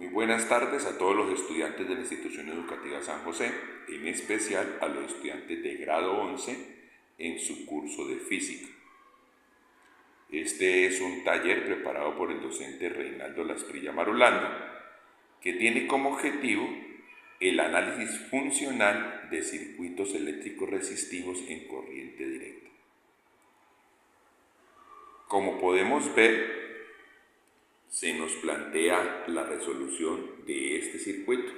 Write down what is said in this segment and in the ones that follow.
Muy buenas tardes a todos los estudiantes de la Institución Educativa San José, en especial a los estudiantes de grado 11 en su curso de física. Este es un taller preparado por el docente Reinaldo Lasprilla Marulanda, que tiene como objetivo el análisis funcional de circuitos eléctricos resistivos en corriente directa. Como podemos ver, se nos plantea la resolución de este circuito,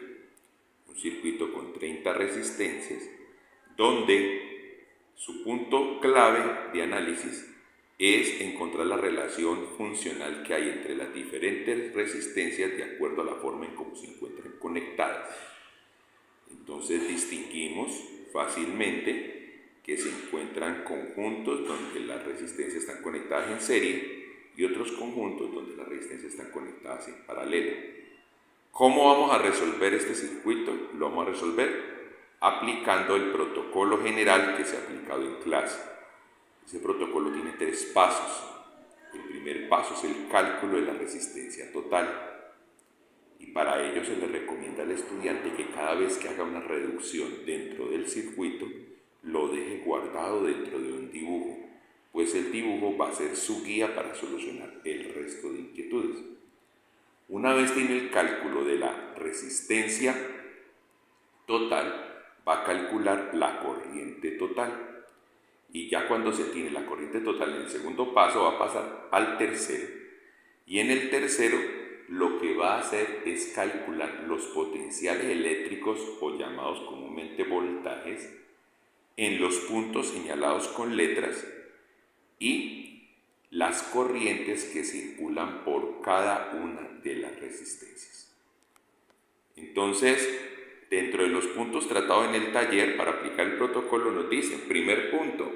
un circuito con 30 resistencias, donde su punto clave de análisis es encontrar la relación funcional que hay entre las diferentes resistencias de acuerdo a la forma en cómo se encuentran conectadas. Entonces distinguimos fácilmente que se encuentran conjuntos donde las resistencias están conectadas en serie y otros conjuntos donde las resistencias están conectadas en paralelo. ¿Cómo vamos a resolver este circuito? Lo vamos a resolver aplicando el protocolo general que se ha aplicado en clase. Ese protocolo tiene 3 pasos. El primer paso es el cálculo de la resistencia total. Y para ello se le recomienda al estudiante que cada vez que haga una reducción dentro del circuito, lo deje guardado dentro de un dibujo, pues el dibujo va a ser su guía para solucionar el resto de inquietudes. Una vez tiene el cálculo de la resistencia total, va a calcular la corriente total. Y ya cuando se tiene la corriente total en el segundo paso, va a pasar al tercero. Y en el tercero, lo que va a hacer es calcular los potenciales eléctricos, o llamados comúnmente voltajes, en los puntos señalados con letras y las corrientes que circulan por cada una de las resistencias. Entonces, dentro de los puntos tratados en el taller para aplicar el protocolo nos dicen: primer punto,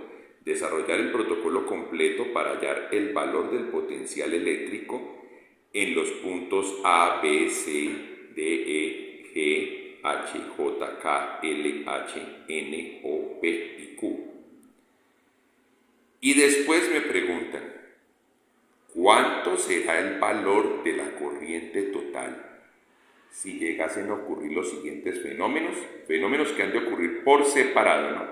desarrollar el protocolo completo para hallar el valor del potencial eléctrico en los puntos A, B, C, D, E, G, H, J, K, L, H, N, O, P y Q. Y después me preguntan, ¿cuánto será el valor de la corriente total si llegasen a ocurrir los siguientes fenómenos que han de ocurrir por separado, ¿no?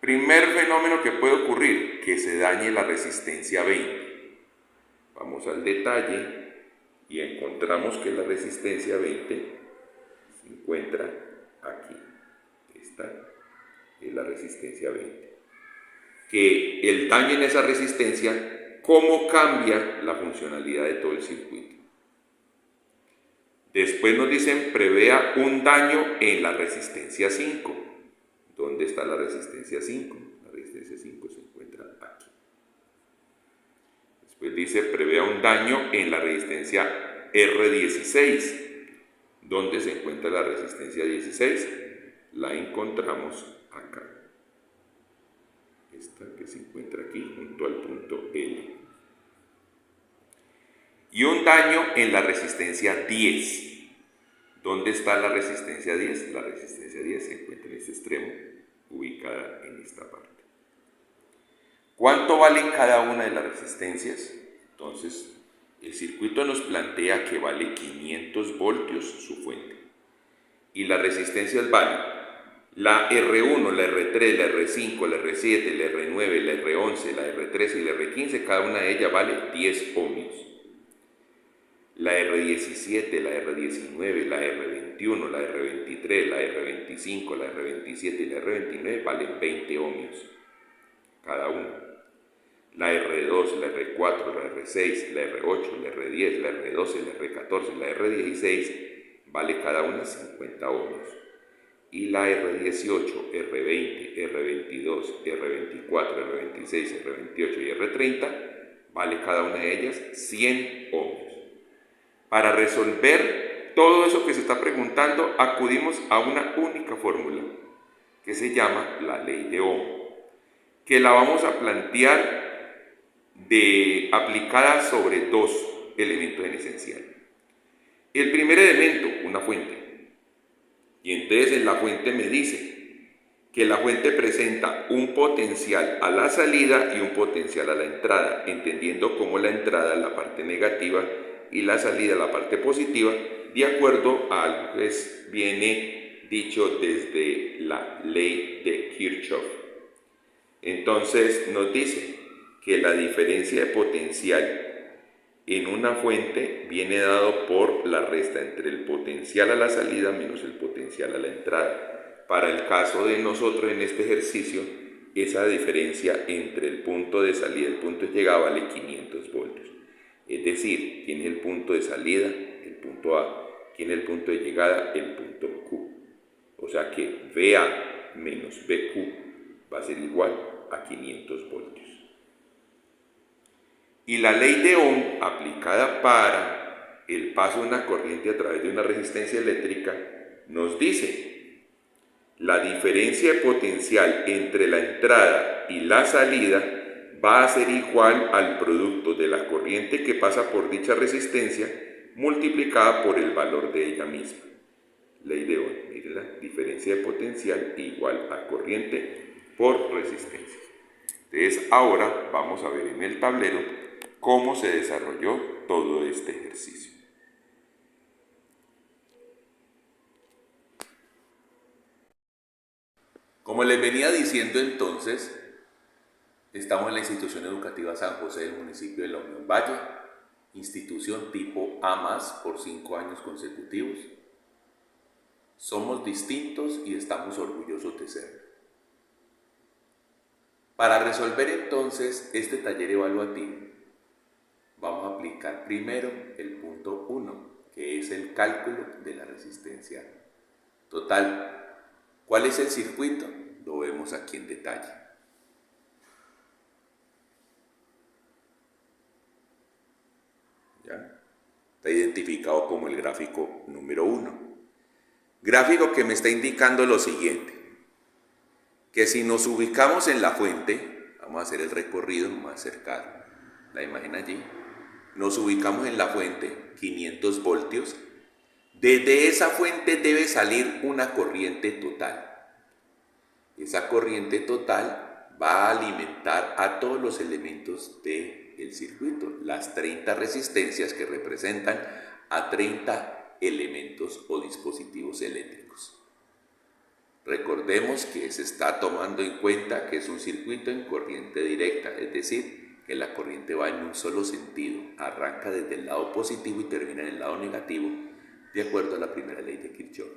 Primer fenómeno que puede ocurrir, que se dañe la resistencia 20. Vamos al detalle y encontramos que la resistencia 20 se encuentra aquí. Esta es la resistencia 20. Que el daño en esa resistencia, ¿cómo cambia la funcionalidad de todo el circuito? Después nos dicen, prevea un daño en la resistencia 5. ¿Dónde está la resistencia 5? La resistencia 5 se encuentra aquí. Después dice, prevea un daño en la resistencia R16. ¿Dónde se encuentra la resistencia 16? La encontramos acá. Esta que se encuentra aquí junto al punto L. Y un daño en la resistencia 10. ¿Dónde está la resistencia 10? La resistencia 10 se encuentra en este extremo, ubicada en esta parte. ¿Cuánto valen cada una de las resistencias? Entonces, el circuito nos plantea que vale 500 voltios su fuente. Y las resistencias valen la R1, la R3, la R5, la R7, la R9, la R11, la R13 y la R15, cada una de ellas vale 10 ohmios. La R17, la R19, la R21, la R23, la R25, la R27 y la R29 valen 20 ohmios cada una. La R2, la R4, la R6, la R8, la R10, la R12, la R14, la R16 vale cada una 50 ohmios. Y la R18, R20, R22, R24, R26, R28 y R30 vale cada una de ellas 100 ohmios. Para resolver todo eso que se está preguntando, acudimos a una única fórmula que se llama la ley de Ohm, que la vamos a plantear aplicada sobre 2 elementos en esencial. El primer elemento, una fuente. Y entonces en la fuente me dice que la fuente presenta un potencial a la salida y un potencial a la entrada, entendiendo como la entrada, la parte negativa, y la salida, la parte positiva, de acuerdo a algo que viene dicho desde la ley de Kirchhoff. Entonces nos dice que la diferencia de potencial en una fuente viene dado por la resta entre el potencial a la salida menos el potencial a la entrada. Para el caso de nosotros en este ejercicio, esa diferencia entre el punto de salida y el punto de llegada vale 500 voltios. Es decir, tiene el punto de salida, el punto A, tiene el punto de llegada, el punto Q. O sea que VA menos BQ va a ser igual a 500 voltios. Y la ley de Ohm, aplicada para el paso de una corriente a través de una resistencia eléctrica, nos dice: la diferencia de potencial entre la entrada y la salida va a ser igual al producto de la corriente que pasa por dicha resistencia multiplicada por el valor de ella misma. Ley de Ohm, miren la diferencia de potencial igual a corriente por resistencia. Entonces ahora vamos a ver en el tablero cómo se desarrolló todo este ejercicio. Como les venía diciendo entonces, estamos en la institución educativa San José del municipio de La Unión Valle, institución tipo A+ por 5 años consecutivos. Somos distintos y estamos orgullosos de serlo. Para resolver entonces este taller evaluativo, vamos a aplicar primero el punto 1, que es el cálculo de la resistencia total. ¿Cuál es el circuito? Lo vemos aquí en detalle. ¿Ya? Está identificado como el gráfico número 1. Gráfico que me está indicando lo siguiente, que si nos ubicamos en la fuente, vamos a hacer el recorrido, vamos a acercar la imagen allí, nos ubicamos en la fuente, 500 voltios, desde esa fuente debe salir una corriente total. Esa corriente total va a alimentar a todos los elementos del circuito, las 30 resistencias que representan a 30 elementos o dispositivos eléctricos. Recordemos que se está tomando en cuenta que es un circuito en corriente directa, es decir, que la corriente va en un solo sentido, arranca desde el lado positivo y termina en el lado negativo, de acuerdo a la primera ley de Kirchhoff.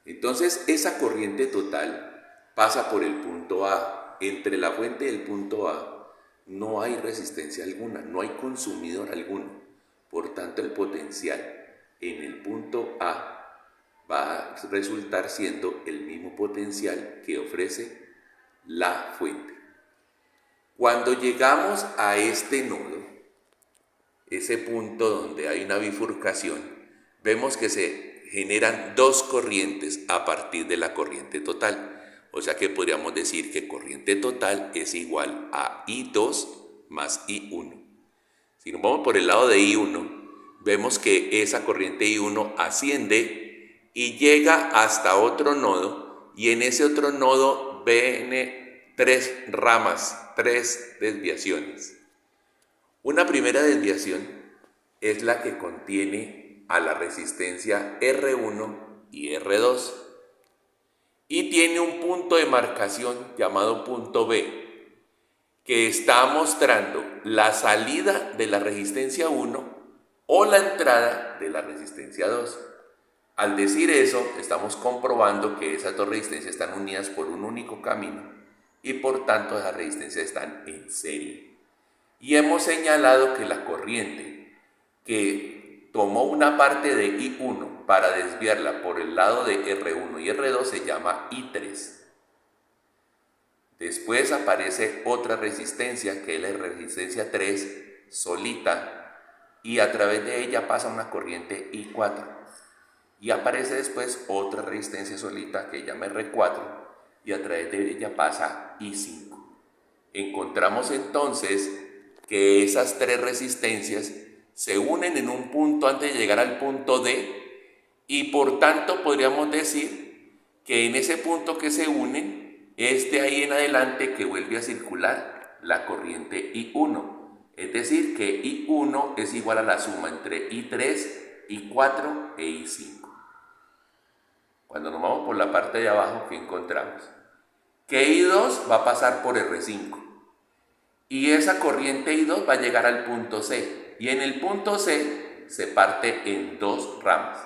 Entonces, esa corriente total pasa por el punto A. Entre la fuente y el punto A no hay resistencia alguna, no hay consumidor alguno. Por tanto, el potencial en el punto A va a resultar siendo el mismo potencial que ofrece la fuente. Cuando llegamos a este nodo, ese punto donde hay una bifurcación, vemos que se generan dos corrientes a partir de la corriente total. O sea que podríamos decir que corriente total es igual a I2 más I1. Si nos vamos por el lado de I1, vemos que esa corriente I1 asciende y llega hasta otro nodo, y en ese otro nodo viene 3 ramas, 3 desviaciones. Una primera desviación es la que contiene a la resistencia R1 y R2 y tiene un punto de marcación llamado punto B, que está mostrando la salida de la resistencia 1 o la entrada de la resistencia 2. Al decir eso, estamos comprobando que esas dos resistencias están unidas por un único camino y por tanto esas resistencias están en serie. Y hemos señalado que la corriente que tomó una parte de I1 para desviarla por el lado de R1 y R2 se llama I3. Después aparece otra resistencia, que es la resistencia 3 solita, y a través de ella pasa una corriente I4. Y aparece después otra resistencia solita que se llama R4, y a través de ella pasa I5. Encontramos entonces que esas 3 resistencias se unen en un punto antes de llegar al punto D, y por tanto podríamos decir que en ese punto que se unen es de ahí en adelante que vuelve a circular la corriente I1. Es decir, que I1 es igual a la suma entre I3, I4 e I5. Cuando nos vamos por la parte de abajo, ¿qué encontramos? Que I2 va a pasar por R5. Y esa corriente I2 va a llegar al punto C. Y en el punto C se parte en dos ramas.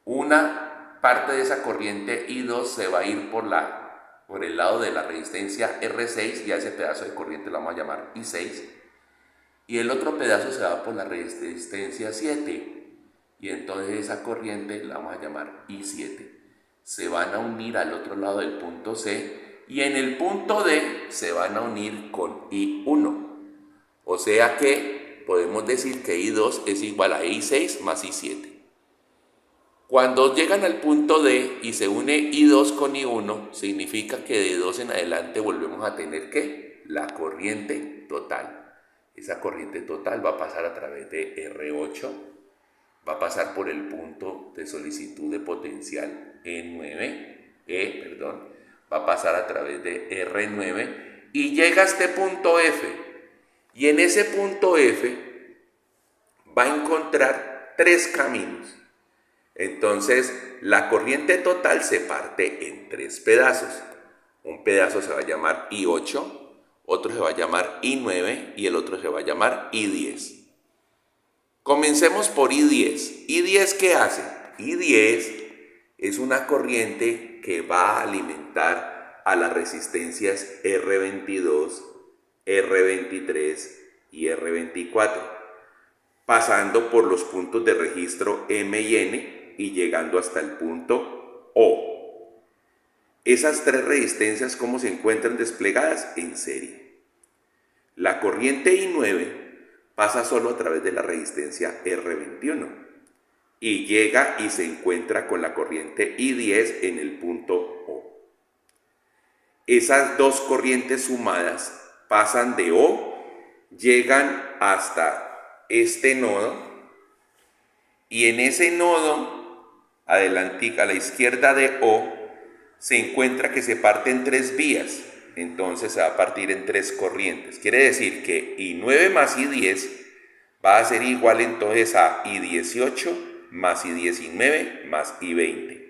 Una parte de esa corriente I2 se va a ir por el lado de la resistencia R6, y a ese pedazo de corriente lo vamos a llamar I6. Y el otro pedazo se va por la resistencia 7. Y entonces esa corriente la vamos a llamar I7. Se van a unir al otro lado del punto C. Y en el punto D se van a unir con I1. O sea que podemos decir que I2 es igual a I6 más I7. Cuando llegan al punto D y se une I2 con I1, significa que de 2 en adelante volvemos a tener ¿qué? La corriente total. Esa corriente total va a pasar a través de R8, va a pasar por el punto de solicitud de potencial va a pasar a través de R9 y llega a este punto F. Y en ese punto F va a encontrar tres caminos. Entonces, la corriente total se parte en tres pedazos. Un pedazo se va a llamar I8, otro se va a llamar I9 y el otro se va a llamar I10. Comencemos por I10. ¿I10 qué hace? I10 es una corriente que va a alimentar a las resistencias R22, R23 y R24, pasando por los puntos de registro M y N y llegando hasta el punto O. Esas tres resistencias, ¿cómo se encuentran desplegadas? En serie. La corriente I9 pasa solo a través de la resistencia R21 y llega y se encuentra con la corriente I10 en el punto O. Esas dos corrientes sumadas pasan de O, llegan hasta este nodo, y en ese nodo, adelantica a la izquierda de O, se encuentra que se parte en tres vías. Entonces se va a partir en tres corrientes. Quiere decir que I9 más I10 va a ser igual entonces a I18 más I19 más I20.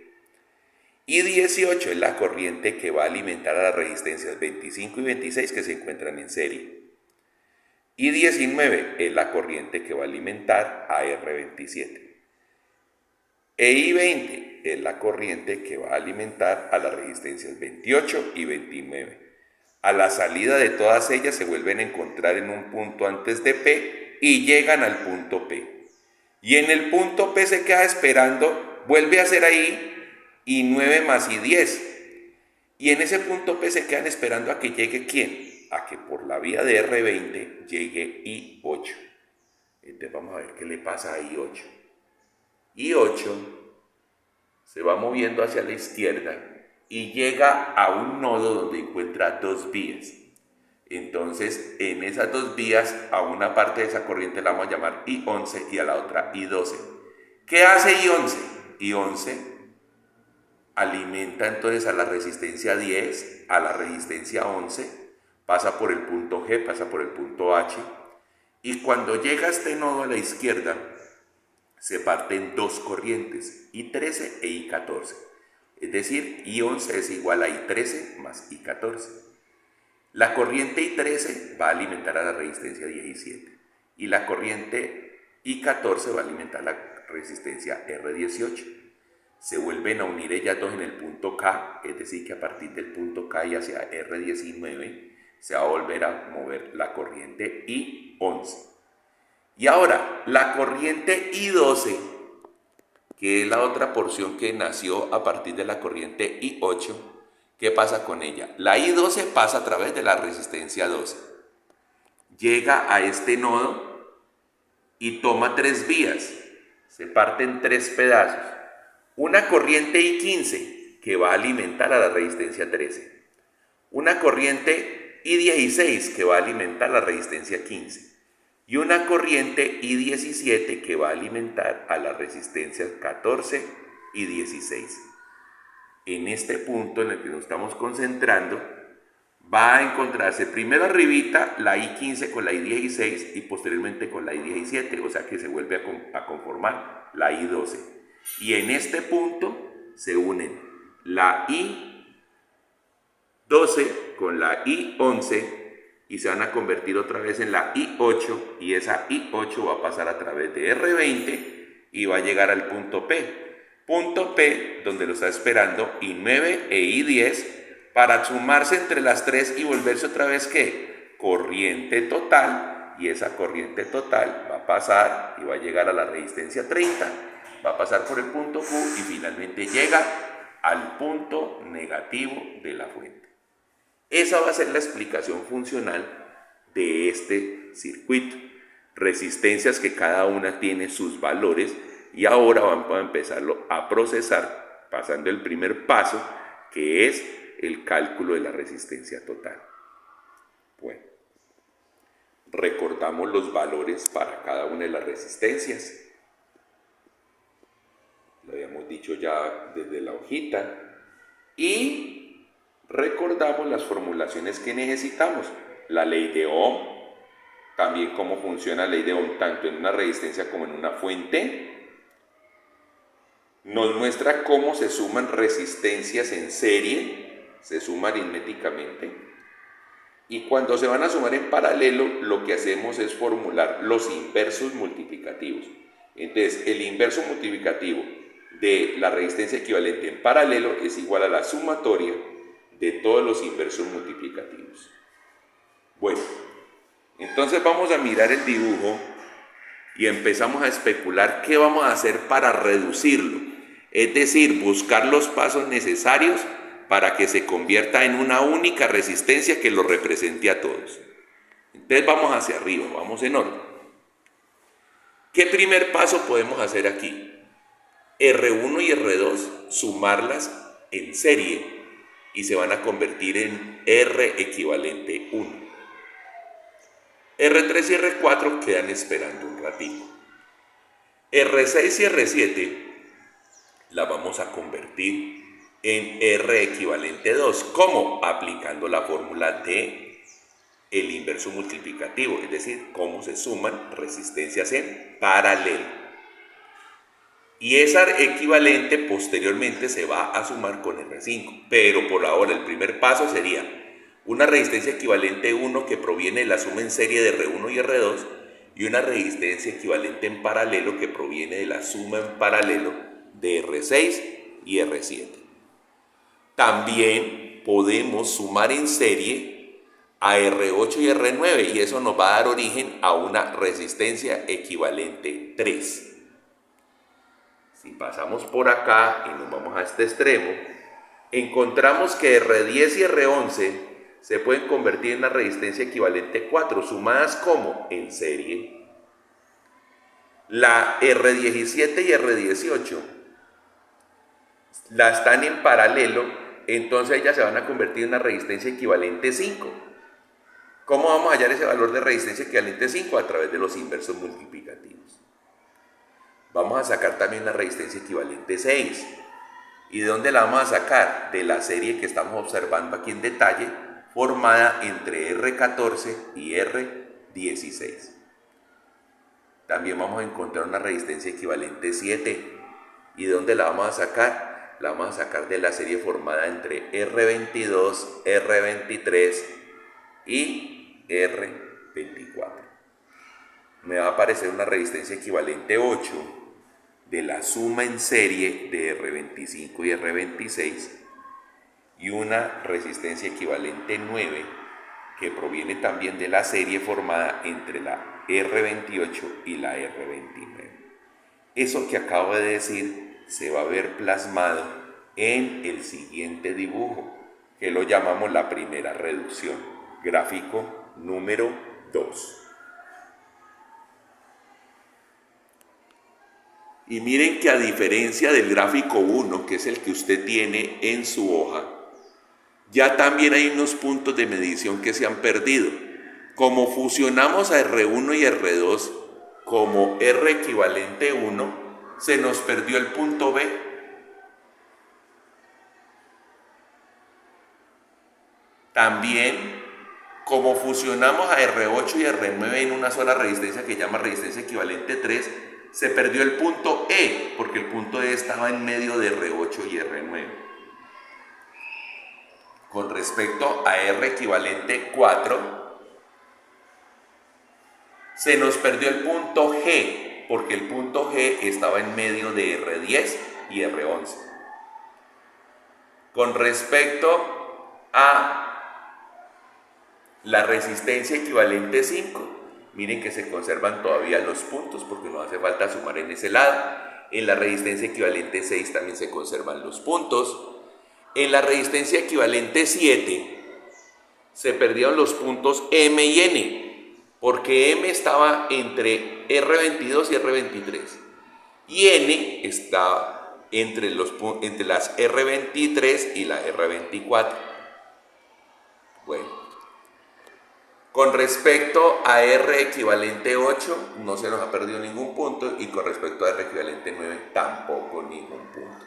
I18 es la corriente que va a alimentar a las resistencias 25 y 26 que se encuentran en serie. I19 es la corriente que va a alimentar a R27. E I20 es la corriente que va a alimentar a las resistencias 28 y 29. A la salida de todas ellas se vuelven a encontrar en un punto antes de P y llegan al punto P. Y en el punto P se queda esperando, vuelve a ser ahí I9 más I10. Y en ese punto P se quedan esperando a que llegue ¿quién? A que por la vía de R20 llegue I8. Entonces vamos a ver qué le pasa a I8. I8 se va moviendo hacia la izquierda y llega a un nodo donde encuentra dos vías. Entonces, en esas dos vías, a una parte de esa corriente la vamos a llamar I11 y a la otra I12. ¿Qué hace I11? I11 alimenta entonces a la resistencia 10, a la resistencia 11, pasa por el punto G, pasa por el punto H, y cuando llega a este nodo a la izquierda, se parten dos corrientes, I13 e I14. Es decir, I11 es igual a I13 más I14. La corriente I13 va a alimentar a la resistencia 17 y la corriente I14 va a alimentar la resistencia R18. Se vuelven a unir ellas dos en el punto K, es decir que a partir del punto K y hacia R19 se va a volver a mover la corriente I11. Y ahora, la corriente I12, que es la otra porción que nació a partir de la corriente I8, ¿qué pasa con ella? La I12 pasa a través de la resistencia 12. Llega a este nodo y toma tres vías. Se parte en tres pedazos. Una corriente I15 que va a alimentar a la resistencia 13. Una corriente I16 que va a alimentar a la resistencia 15. Y una corriente I17 que va a alimentar a las resistencias 14 y 16. En este punto en el que nos estamos concentrando, va a encontrarse primero arribita la I15 con la I16 y posteriormente con la I17, o sea que se vuelve a conformar la I12. Y en este punto se unen la I12 con la I11 y se van a convertir otra vez en la I8, y esa I8 va a pasar a través de R20 y va a llegar al punto P. Punto P donde lo está esperando I9 e I10 para sumarse entre las tres y volverse otra vez ¿qué? Corriente total, y esa corriente total va a pasar y va a llegar a la resistencia 30, va a pasar por el punto Q y finalmente llega al punto negativo de la fuente. Esa va a ser la explicación funcional de este circuito. Resistencias que cada una tiene sus valores, y ahora vamos a empezarlo a procesar pasando el primer paso, que es el cálculo de la resistencia total. Bueno, recordamos los valores para cada una de las resistencias. Lo habíamos dicho ya desde la hojita. Y recordamos las formulaciones que necesitamos. La ley de Ohm, también cómo funciona la ley de Ohm tanto en una resistencia como en una fuente. Nos muestra cómo se suman resistencias en serie, se suma aritméticamente. Y cuando se van a sumar en paralelo, lo que hacemos es formular los inversos multiplicativos. Entonces, el inverso multiplicativo de la resistencia equivalente en paralelo es igual a la sumatoria de todos los inversos multiplicativos. Bueno, entonces vamos a mirar el dibujo y empezamos a especular qué vamos a hacer para reducirlo, es decir, buscar los pasos necesarios para que se convierta en una única resistencia que lo represente a todos. Entonces vamos hacia arriba, vamos en orden. ¿Qué primer paso podemos hacer aquí? R1 y R2, sumarlas en serie y se van a convertir en R equivalente 1. R3 y R4 quedan esperando un ratito. R6 y R7 la vamos a convertir en R equivalente 2. ¿Cómo? Aplicando la fórmula de el inverso multiplicativo, es decir, cómo se suman resistencias en paralelo. Y esa equivalente posteriormente se va a sumar con R5, pero por ahora el primer paso sería una resistencia equivalente 1 que proviene de la suma en serie de R1 y R2 y una resistencia equivalente en paralelo que proviene de la suma en paralelo de R6 y R7. También podemos sumar en serie a R8 y R9 y eso nos va a dar origen a una resistencia equivalente 3. Si pasamos por acá y nos vamos a este extremo, encontramos que R10 y R11 se pueden convertir en una resistencia equivalente 4, sumadas como en serie. La R17 y R18 la están en paralelo, entonces ellas se van a convertir en una resistencia equivalente 5. ¿Cómo vamos a hallar ese valor de resistencia equivalente 5? A través de los inversos multiplicativos. Vamos a sacar también una resistencia equivalente 6. ¿Y de dónde la vamos a sacar? De la serie que estamos observando aquí en detalle, formada entre R14 y R16. También vamos a encontrar una resistencia equivalente 7. ¿Y de dónde la vamos a sacar? La vamos a sacar de la serie formada entre R22, R23 y R24. Me va a aparecer una resistencia equivalente 8 de la suma en serie de R25 y R26 y una resistencia equivalente 9 que proviene también de la serie formada entre la R28 y la R29. Eso que acabo de decir se va a ver plasmado en el siguiente dibujo, que lo llamamos la primera reducción, gráfico número 2. Y miren que a diferencia del gráfico 1, que es el que usted tiene en su hoja, ya también hay unos puntos de medición que se han perdido. Como fusionamos a R1 y R2 como R equivalente 1, se nos perdió el punto B. También, como fusionamos a R8 y R9 en una sola resistencia que se llama resistencia equivalente 3, se perdió el punto E, porque el punto E estaba en medio de R8 y R9. Con respecto a R equivalente 4, se nos perdió el punto G, porque el punto G estaba en medio de R10 y R11. Con respecto a la resistencia equivalente 5, miren que se conservan todavía los puntos porque no hace falta sumar en ese lado. En la resistencia equivalente 6 también se conservan los puntos. En la resistencia equivalente 7 se perdieron los puntos M y N, porque M estaba entre R22 y R23 y N estaba entre las R23 y la R24. Bueno, con respecto a R equivalente 8 no se nos ha perdido ningún punto, y con respecto a R equivalente 9 tampoco ningún punto.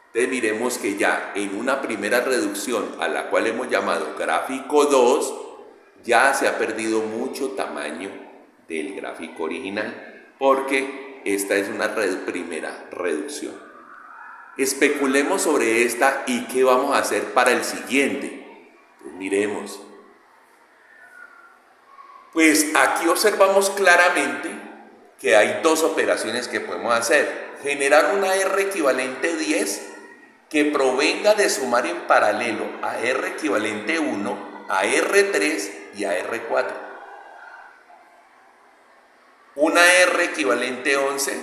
Entonces miremos que ya en una primera reducción, a la cual hemos llamado gráfico 2, ya se ha perdido mucho tamaño del gráfico original, porque esta es una primera reducción. Especulemos sobre esta y qué vamos a hacer para el siguiente. Pues miremos. Pues aquí observamos claramente que hay dos operaciones que podemos hacer. Generar una R equivalente 10 que provenga de sumar en paralelo a R equivalente 1, a R3 y a R4. Una R equivalente 11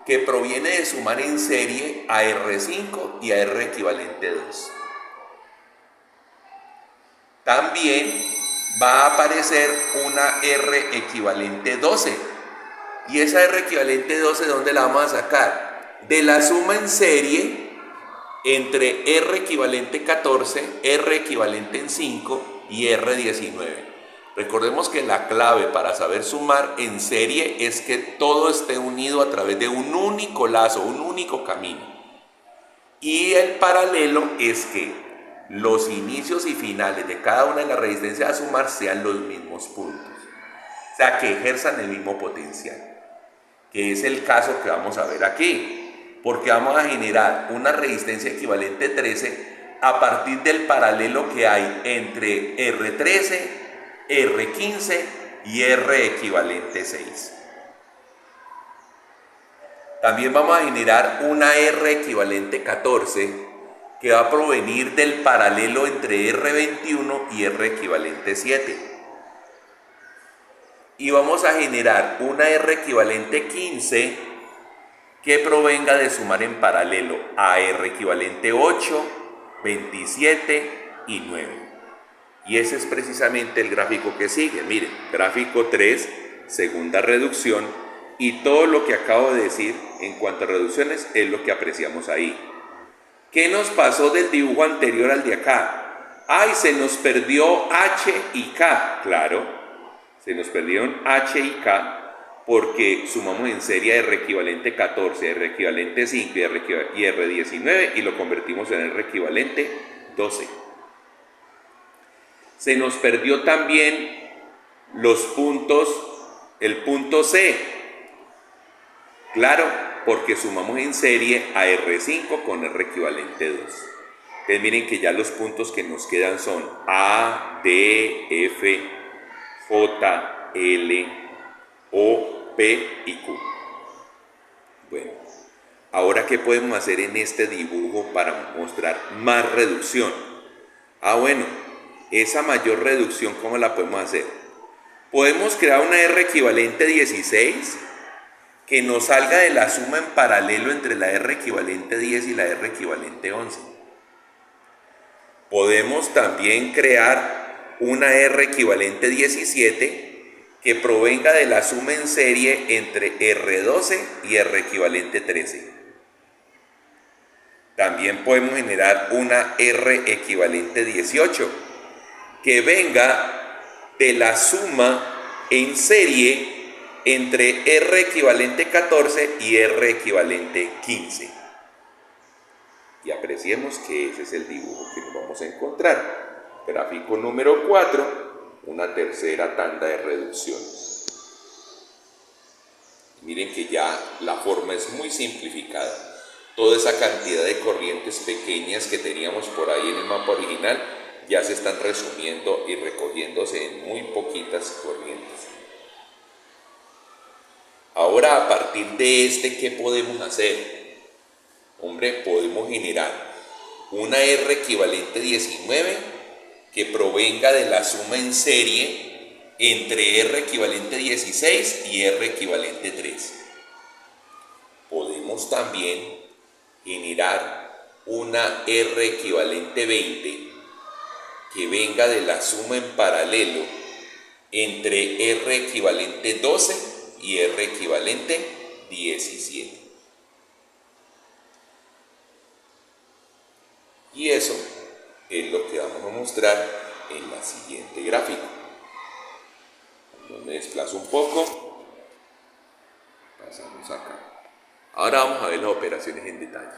que proviene de sumar en serie a R5 y a R equivalente 2. También va a aparecer una R equivalente 12. ¿Y esa R equivalente 12 dónde la vamos a sacar? De la suma en serie entre R equivalente 14, R equivalente en 5 y R19. Recordemos que la clave para saber sumar en serie es que todo esté unido a través de un único lazo, un único camino. Y el paralelo es que los inicios y finales de cada una de las resistencias a sumar sean los mismos puntos. O sea, que ejerzan el mismo potencial. Que es el caso que vamos a ver aquí. Porque vamos a generar una resistencia equivalente 13 a partir del paralelo que hay entre R13, R15 y R equivalente 6. También vamos a generar una R equivalente 14 que va a provenir del paralelo entre R21 y R equivalente 7. Y vamos a generar una R equivalente 15 que provenga de sumar en paralelo a R equivalente 8, 27 y 9. Y ese es precisamente el gráfico que sigue. Miren, gráfico 3, segunda reducción, y todo lo que acabo de decir en cuanto a reducciones es lo que apreciamos ahí. ¿Qué nos pasó del dibujo anterior al de acá? ¡Ay, se nos perdió H y K! Claro, se nos perdieron H y K porque sumamos en serie R equivalente 14, R equivalente 5 y R 19 y lo convertimos en R equivalente 12. Se nos perdió también los puntos, el punto C. Claro, porque sumamos en serie a R5 con R equivalente 2. Entonces miren que ya los puntos que nos quedan son A, D, F, J, L, O, P y Q. Bueno, ahora ¿qué podemos hacer en este dibujo para mostrar más reducción? Bueno, esa mayor reducción, ¿cómo la podemos hacer? Podemos crear una R equivalente 16 que nos salga de la suma en paralelo entre la R equivalente 10 y la R equivalente 11. Podemos también crear una R equivalente 17 que provenga de la suma en serie entre R12 y R equivalente 13. También podemos generar una R equivalente 18 que venga de la suma en serie entre R equivalente 14 y R equivalente 15. Y apreciemos que ese es el dibujo que nos vamos a encontrar. Gráfico número 4, una tercera tanda de reducción. Miren que ya la forma es muy simplificada. Toda esa cantidad de corrientes pequeñas que teníamos por ahí en el mapa original ya se están resumiendo y recogiéndose en muy poquitas corrientes. Ahora, a partir de ¿qué podemos hacer? Hombre, podemos generar una R equivalente 19 que provenga de la suma en serie entre R equivalente 16 y R equivalente 3. Podemos también generar una R equivalente 20 que venga de la suma en paralelo entre R equivalente 12 y R equivalente 17. Y eso es lo que vamos a mostrar en la siguiente gráfico. Me desplazo un poco. Pasamos acá. Ahora vamos a ver las operaciones en detalle.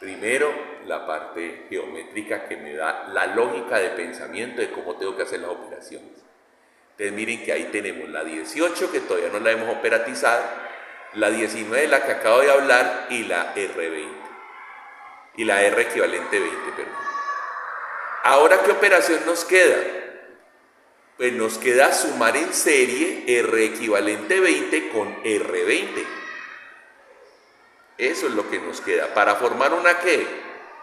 Primero, la parte geométrica que me da la lógica de pensamiento de cómo tengo que hacer las operaciones. Entonces miren que ahí tenemos la 18 que todavía no la hemos operatizado, la 19 de la que acabo de hablar y la R20. Y la R equivalente 20, perdón. Ahora, ¿qué operación nos queda? Pues nos queda sumar en serie R equivalente 20 con R20. Eso es lo que nos queda. Para formar una ¿qué?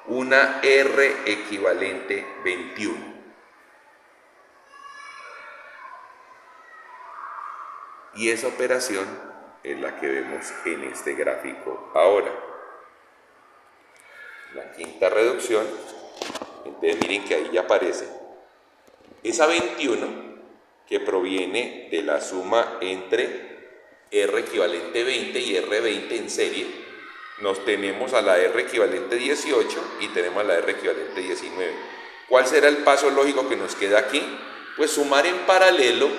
Una R equivalente 21. Y esa operación es la que vemos en este gráfico ahora. La quinta reducción. Entonces miren que ahí ya aparece esa 21 que proviene de la suma entre R equivalente 20 y R20 en serie. Nos tenemos a la R equivalente 18 y tenemos a la R equivalente 19. ¿Cuál será el paso lógico que nos queda aquí? Pues sumar en paralelo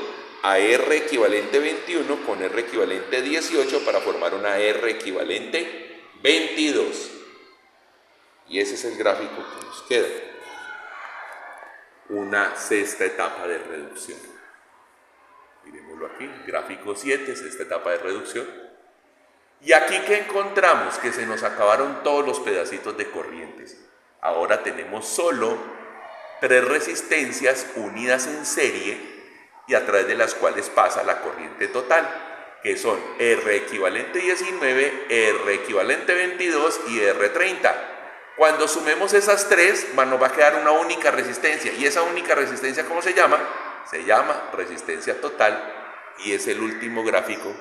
a R equivalente 21 con R equivalente 18 para formar una R equivalente 22. Y ese es el gráfico que nos queda. Una sexta etapa de reducción. Miremoslo aquí, gráfico 7, sexta etapa de reducción. Y aquí ¿qué encontramos? Que se nos acabaron todos los pedacitos de corrientes. Ahora tenemos solo 3 resistencias unidas en serie y a través de las cuales pasa la corriente total, que son R equivalente 19, R equivalente 22 y R30. Cuando sumemos esas 3, nos va a quedar una única resistencia. ¿Y esa única resistencia cómo se llama? Se llama resistencia total y es el último gráfico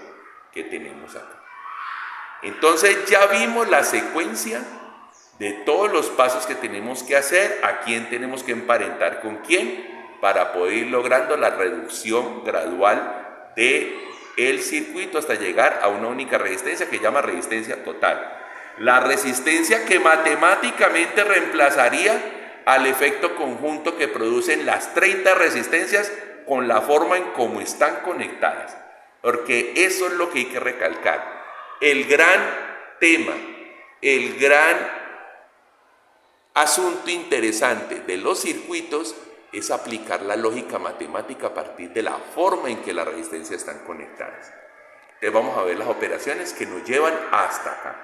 que tenemos acá. Entonces ya vimos la secuencia de todos los pasos que tenemos que hacer, a quién tenemos que emparentar con quién, para poder ir logrando la reducción gradual del circuito hasta llegar a una única resistencia que se llama resistencia total. La resistencia que matemáticamente reemplazaría al efecto conjunto que producen las 30 resistencias con la forma en cómo están conectadas. Porque eso es lo que hay que recalcar. El gran tema, el gran asunto interesante de los circuitos es aplicar la lógica matemática a partir de la forma en que las resistencias están conectadas. Entonces vamos a ver las operaciones que nos llevan hasta acá.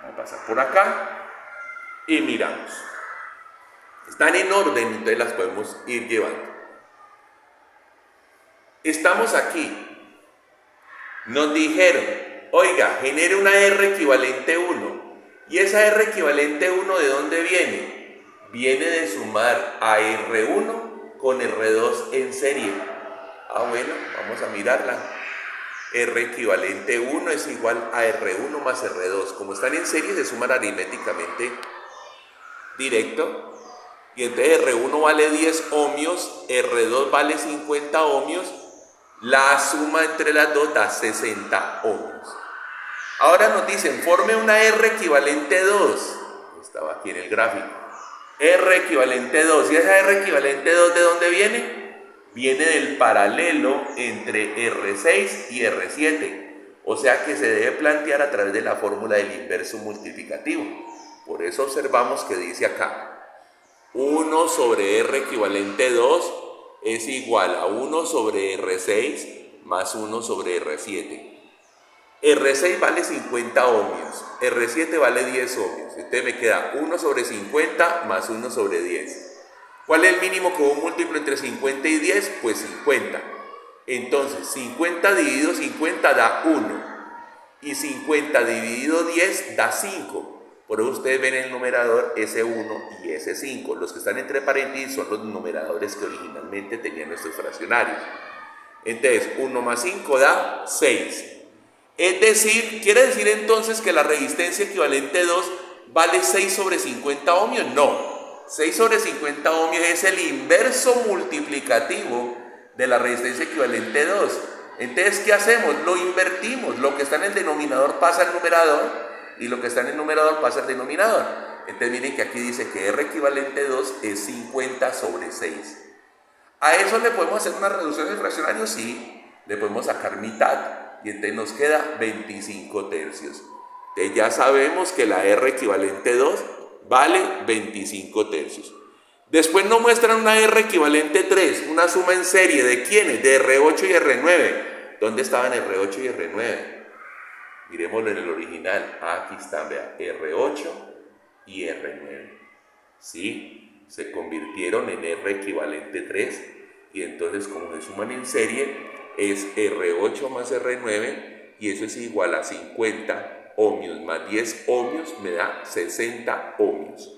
Vamos a pasar por acá y miramos. Están en orden, entonces las podemos ir llevando. Estamos aquí. Nos dijeron, oiga, genere una R equivalente 1. ¿Y esa R equivalente 1 de dónde viene? Viene de sumar a R1 con R2 en serie. Bueno, vamos a mirarla. R equivalente 1 es igual a R1 más R2. Como están en serie, se suman aritméticamente directo. Y entonces R1 vale 10 ohmios, R2 vale 50 ohmios. La suma entre las dos da 60 ohmios. Ahora nos dicen, forme una R equivalente 2. Estaba aquí en el gráfico. R equivalente 2. ¿Y esa R equivalente 2 de dónde viene? Viene del paralelo entre R6 y R7. O sea que se debe plantear a través de la fórmula del inverso multiplicativo. Por eso observamos que dice acá, 1 sobre R equivalente 2 es igual a 1 sobre R6 más 1 sobre R7. R6 vale 50 ohmios, R7 vale 10 ohmios. Entonces me queda 1 sobre 50 más 1 sobre 10. ¿Cuál es el mínimo común múltiplo entre 50 y 10? Pues 50. Entonces 50 dividido 50 da 1. Y 50 dividido 10 da 5. Por eso ustedes ven en el numerador S1 y S5. Los que están entre paréntesis son los numeradores que originalmente tenían nuestros fraccionarios. Entonces 1 más 5 da 6. Es decir, ¿quiere decir entonces que la resistencia equivalente 2 vale 6 sobre 50 ohmios? No. 6 sobre 50 ohmios es el inverso multiplicativo de la resistencia equivalente 2. Entonces, ¿qué hacemos? Lo invertimos. Lo que está en el denominador pasa al numerador y lo que está en el numerador pasa al denominador. Entonces, miren que aquí dice que R equivalente 2 es 50 sobre 6. ¿A eso le podemos hacer una reducción del fraccionario? Sí. Le podemos sacar mitad y entonces nos queda 25 tercios. Entonces, ya sabemos que la R equivalente 2 vale 25 tercios. Después nos muestran una R equivalente 3, una suma en serie. ¿De quiénes? De R8 y R9. ¿Dónde estaban R8 y R9? Miremoslo en el original. Aquí están, vean, R8 y R9. ¿Sí? Se convirtieron en R equivalente 3 y entonces como se suman en serie es R8 más R9 y eso es igual a 50 ohmios más 10 ohmios me da 60 ohmios.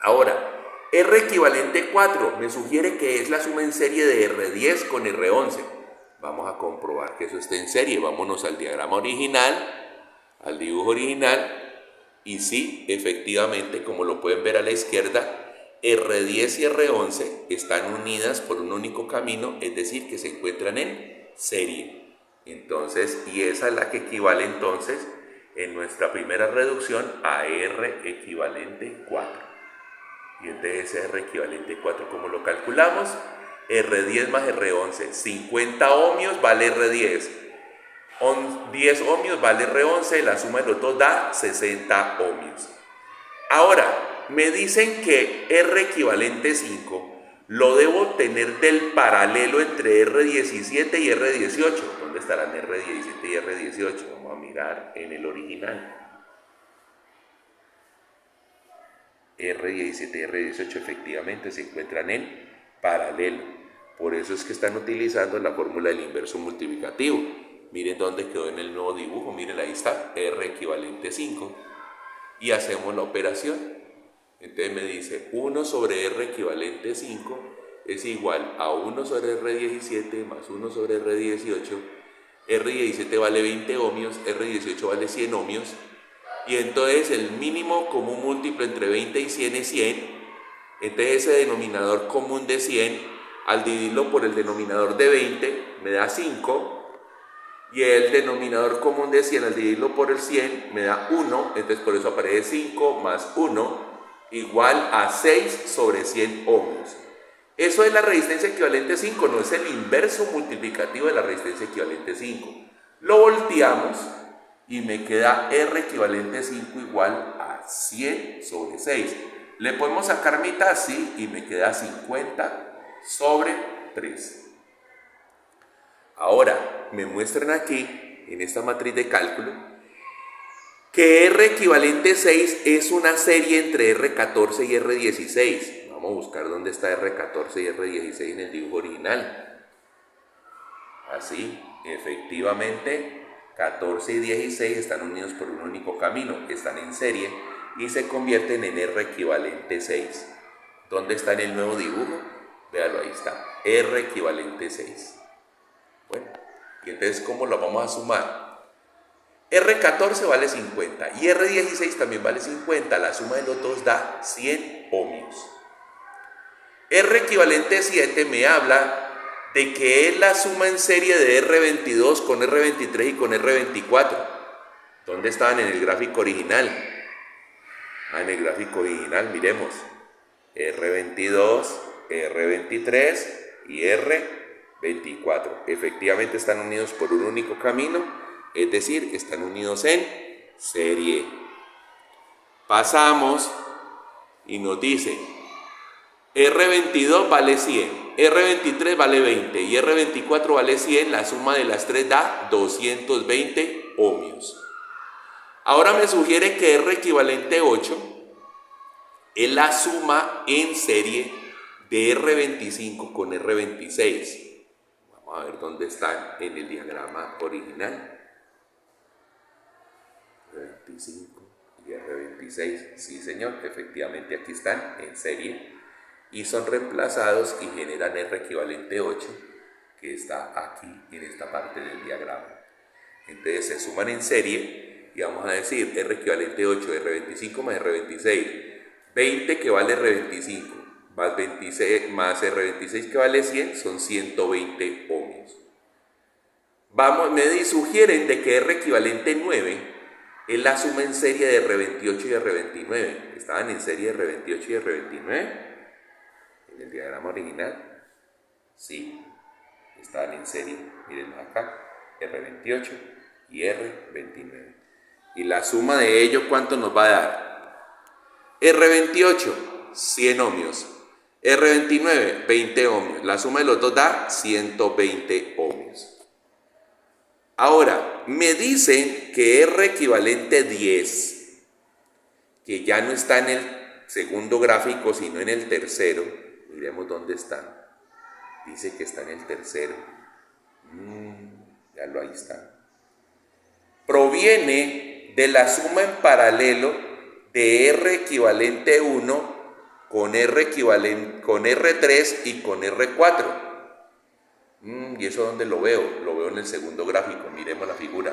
Ahora, R equivalente 4 me sugiere que es la suma en serie de R10 con R11. Vamos a comprobar que eso esté en serie. Vámonos al diagrama original, al dibujo original. Y sí, efectivamente, como lo pueden ver a la izquierda, R10 y R11 están unidas por un único camino, es decir, que se encuentran en serie. Entonces, y esa es la que equivale entonces en nuestra primera reducción a R equivalente 4. Y entonces R equivalente 4, ¿cómo lo calculamos? R10 más R11, 50 ohmios vale R10, 10 ohmios vale R11, la suma de los dos da 60 ohmios. Ahora, me dicen que R equivalente 5 lo debo tener del paralelo entre R17 y R18. ¿Dónde estarán R17 y R18? Vamos a mirar en el original. R17 y R18 efectivamente se encuentran en paralelo. Por eso es que están utilizando la fórmula del inverso multiplicativo. Miren dónde quedó en el nuevo dibujo. Miren, ahí está, R equivalente 5. Y hacemos la operación. Entonces me dice 1 sobre R equivalente 5 es igual a 1 sobre R17 más 1 sobre R18. R17 vale 20 ohmios, R18 vale 100 ohmios. Y entonces el mínimo común múltiplo entre 20 y 100 es 100. Entonces ese denominador común de 100, al dividirlo por el denominador de 20, me da 5. Y el denominador común de 100, al dividirlo por el 100, me da 1. Entonces por eso aparece 5 más 1 igual a 6 sobre 100 ohmios. Eso es la resistencia equivalente 5, no es el inverso multiplicativo de la resistencia equivalente 5. Lo volteamos y me queda R equivalente 5 igual a 100 sobre 6. Le podemos sacar mitad, sí, y me queda 50 sobre 3. Ahora, me muestran aquí, en esta matriz de cálculo, que R equivalente 6 es una serie entre R14 y R16. Vamos a buscar dónde está R14 y R16 en el dibujo original. Así, efectivamente, 14 y 16 están unidos por un único camino, están en serie y se convierten en R equivalente 6. ¿Dónde está en el nuevo dibujo? Véalo, ahí está, R equivalente 6. Bueno, y entonces, ¿cómo lo vamos a sumar? R14 vale 50 y R16 también vale 50. La suma de los dos da 100 ohmios. R equivalente 7 me habla de que es la suma en serie de R22 con R23 y con R24. ¿Dónde estaban en el gráfico original? En el gráfico original, miremos. R22, R23 y R24. Efectivamente están unidos por un único camino. Es decir, están unidos en serie. Pasamos y nos dice R22 vale 100, R23 vale 20 y R24 vale 100, la suma de las tres da 220 ohmios. Ahora me sugiere que R equivalente 8 es la suma en serie de R25 con R26. Vamos a ver dónde están en el diagrama original. R25 y R26. Sí, señor, efectivamente aquí están en serie y son reemplazados y generan R equivalente 8, que está aquí en esta parte del diagrama. Entonces se suman en serie y vamos a decir R equivalente 8, R25 más R26. 20 que vale R25 más 26 más R26 que vale 100 son 120 ohmios. Me sugieren de que R equivalente 9 es la suma en serie de R28 y R29. ¿Estaban en serie R28 y R29 en el diagrama original? Sí, estaban en serie. Miren acá, R28 y R29. Y la suma de ellos, ¿cuánto nos va a dar? R28, 100 ohmios. R29, 20 ohmios. La suma de los dos da 120 ohmios. Ahora, me dicen que R equivalente 10, que ya no está en el segundo gráfico, sino en el tercero. Miremos dónde está. Dice que está en el tercero. Ahí está. Proviene de la suma en paralelo de R equivalente 1 con R3 y con R4. ¿Y eso dónde lo veo? Lo veo en el segundo gráfico. Miremos la figura.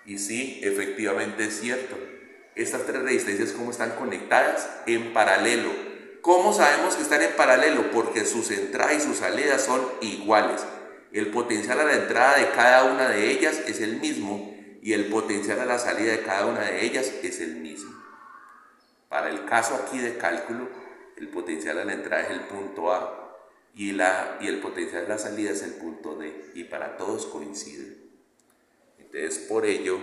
Y sí, efectivamente es cierto. Estas tres resistencias, ¿cómo están conectadas? En paralelo. ¿Cómo sabemos que están en paralelo? Porque sus entradas y sus salidas son iguales. El potencial a la entrada de cada una de ellas es el mismo y el potencial a la salida de cada una de ellas es el mismo. Para el caso aquí de cálculo, el potencial a la entrada es el punto A y el potencial a la salida es el punto D, y para todos coincide. Entonces, por ello,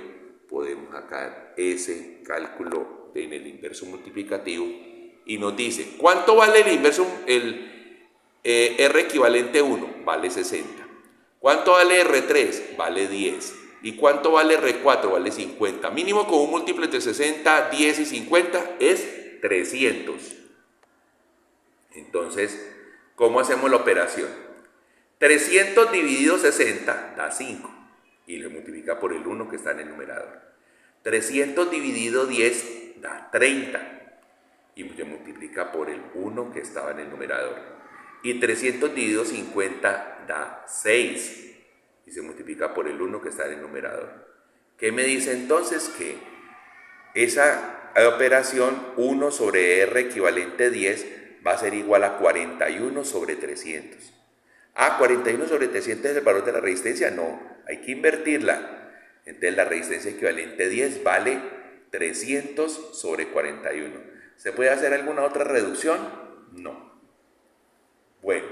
podemos sacar ese cálculo en el inverso multiplicativo y nos dice, ¿cuánto vale el inverso, R equivalente 1? Vale 60. ¿Cuánto vale R3? Vale 10. ¿Y cuánto vale R4? Vale 50. Mínimo con un múltiplo entre 60, 10 y 50 es 300. Entonces, ¿cómo hacemos la operación? 300 dividido 60 da 5 y le multiplica por el 1 que está en el numerador. 300 dividido 10 da 30 y se multiplica por el 1 que estaba en el numerador. Y 300 dividido 50 da 6 y se multiplica por el 1 que está en el numerador. ¿Qué me dice entonces? Que esa operación 1 sobre R equivalente 10 va a ser igual a 41 sobre 300. 41 sobre 300 es el valor de la resistencia. No, hay que invertirla. Entonces la resistencia equivalente 10 vale 300 sobre 41. ¿Se puede hacer alguna otra reducción? No. Bueno,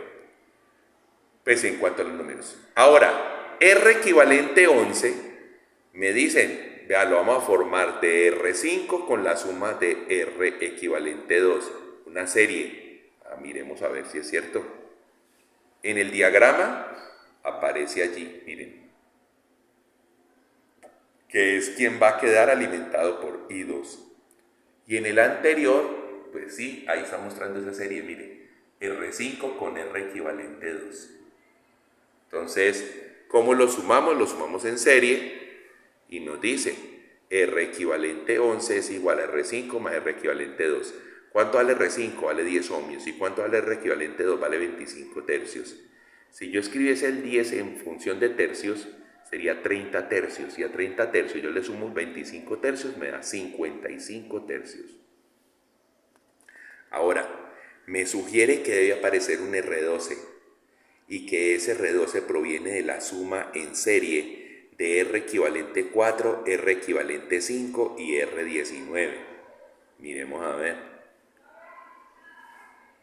pues en cuanto a los números. Ahora, R equivalente 11, me dicen, vea, lo vamos a formar de R5 con la suma de R equivalente 2, una serie. Miremos a ver si es cierto. En el diagrama aparece allí, miren, que es quien va a quedar alimentado por I2. Y en el anterior, pues sí, ahí está mostrando esa serie, miren, R5 con R equivalente 2. Entonces, ¿cómo lo sumamos? Lo sumamos en serie y nos dice R equivalente 11 es igual a R5 más R equivalente 2. ¿Cuánto vale R5? Vale 10 ohmios. ¿Y cuánto vale R equivalente 2? Vale 25 tercios. Si yo escribiese el 10 en función de tercios, sería 30 tercios. Y a 30 tercios yo le sumo 25 tercios, me da 55 tercios. Ahora, me sugiere que debe aparecer un R12 y que ese R12 proviene de la suma en serie de R equivalente 4, R equivalente 5 y R19. Miremos a ver.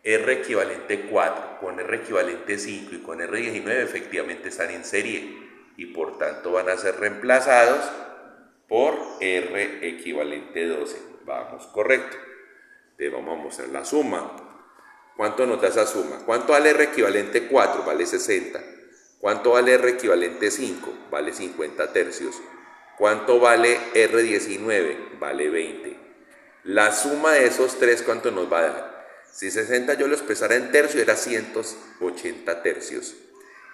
R equivalente 4 con R equivalente 5 y con R19 efectivamente están en serie y por tanto van a ser reemplazados por R equivalente 12. Vamos, correcto. Entonces vamos a mostrar la suma. ¿Cuánto nos da esa suma? ¿Cuánto vale R equivalente 4? Vale 60. ¿Cuánto vale R equivalente 5? Vale 50 tercios. ¿Cuánto vale R19? Vale 20. La suma de esos tres, ¿cuánto nos va a dar? Si 60 yo lo expresara en tercios, era 180 tercios.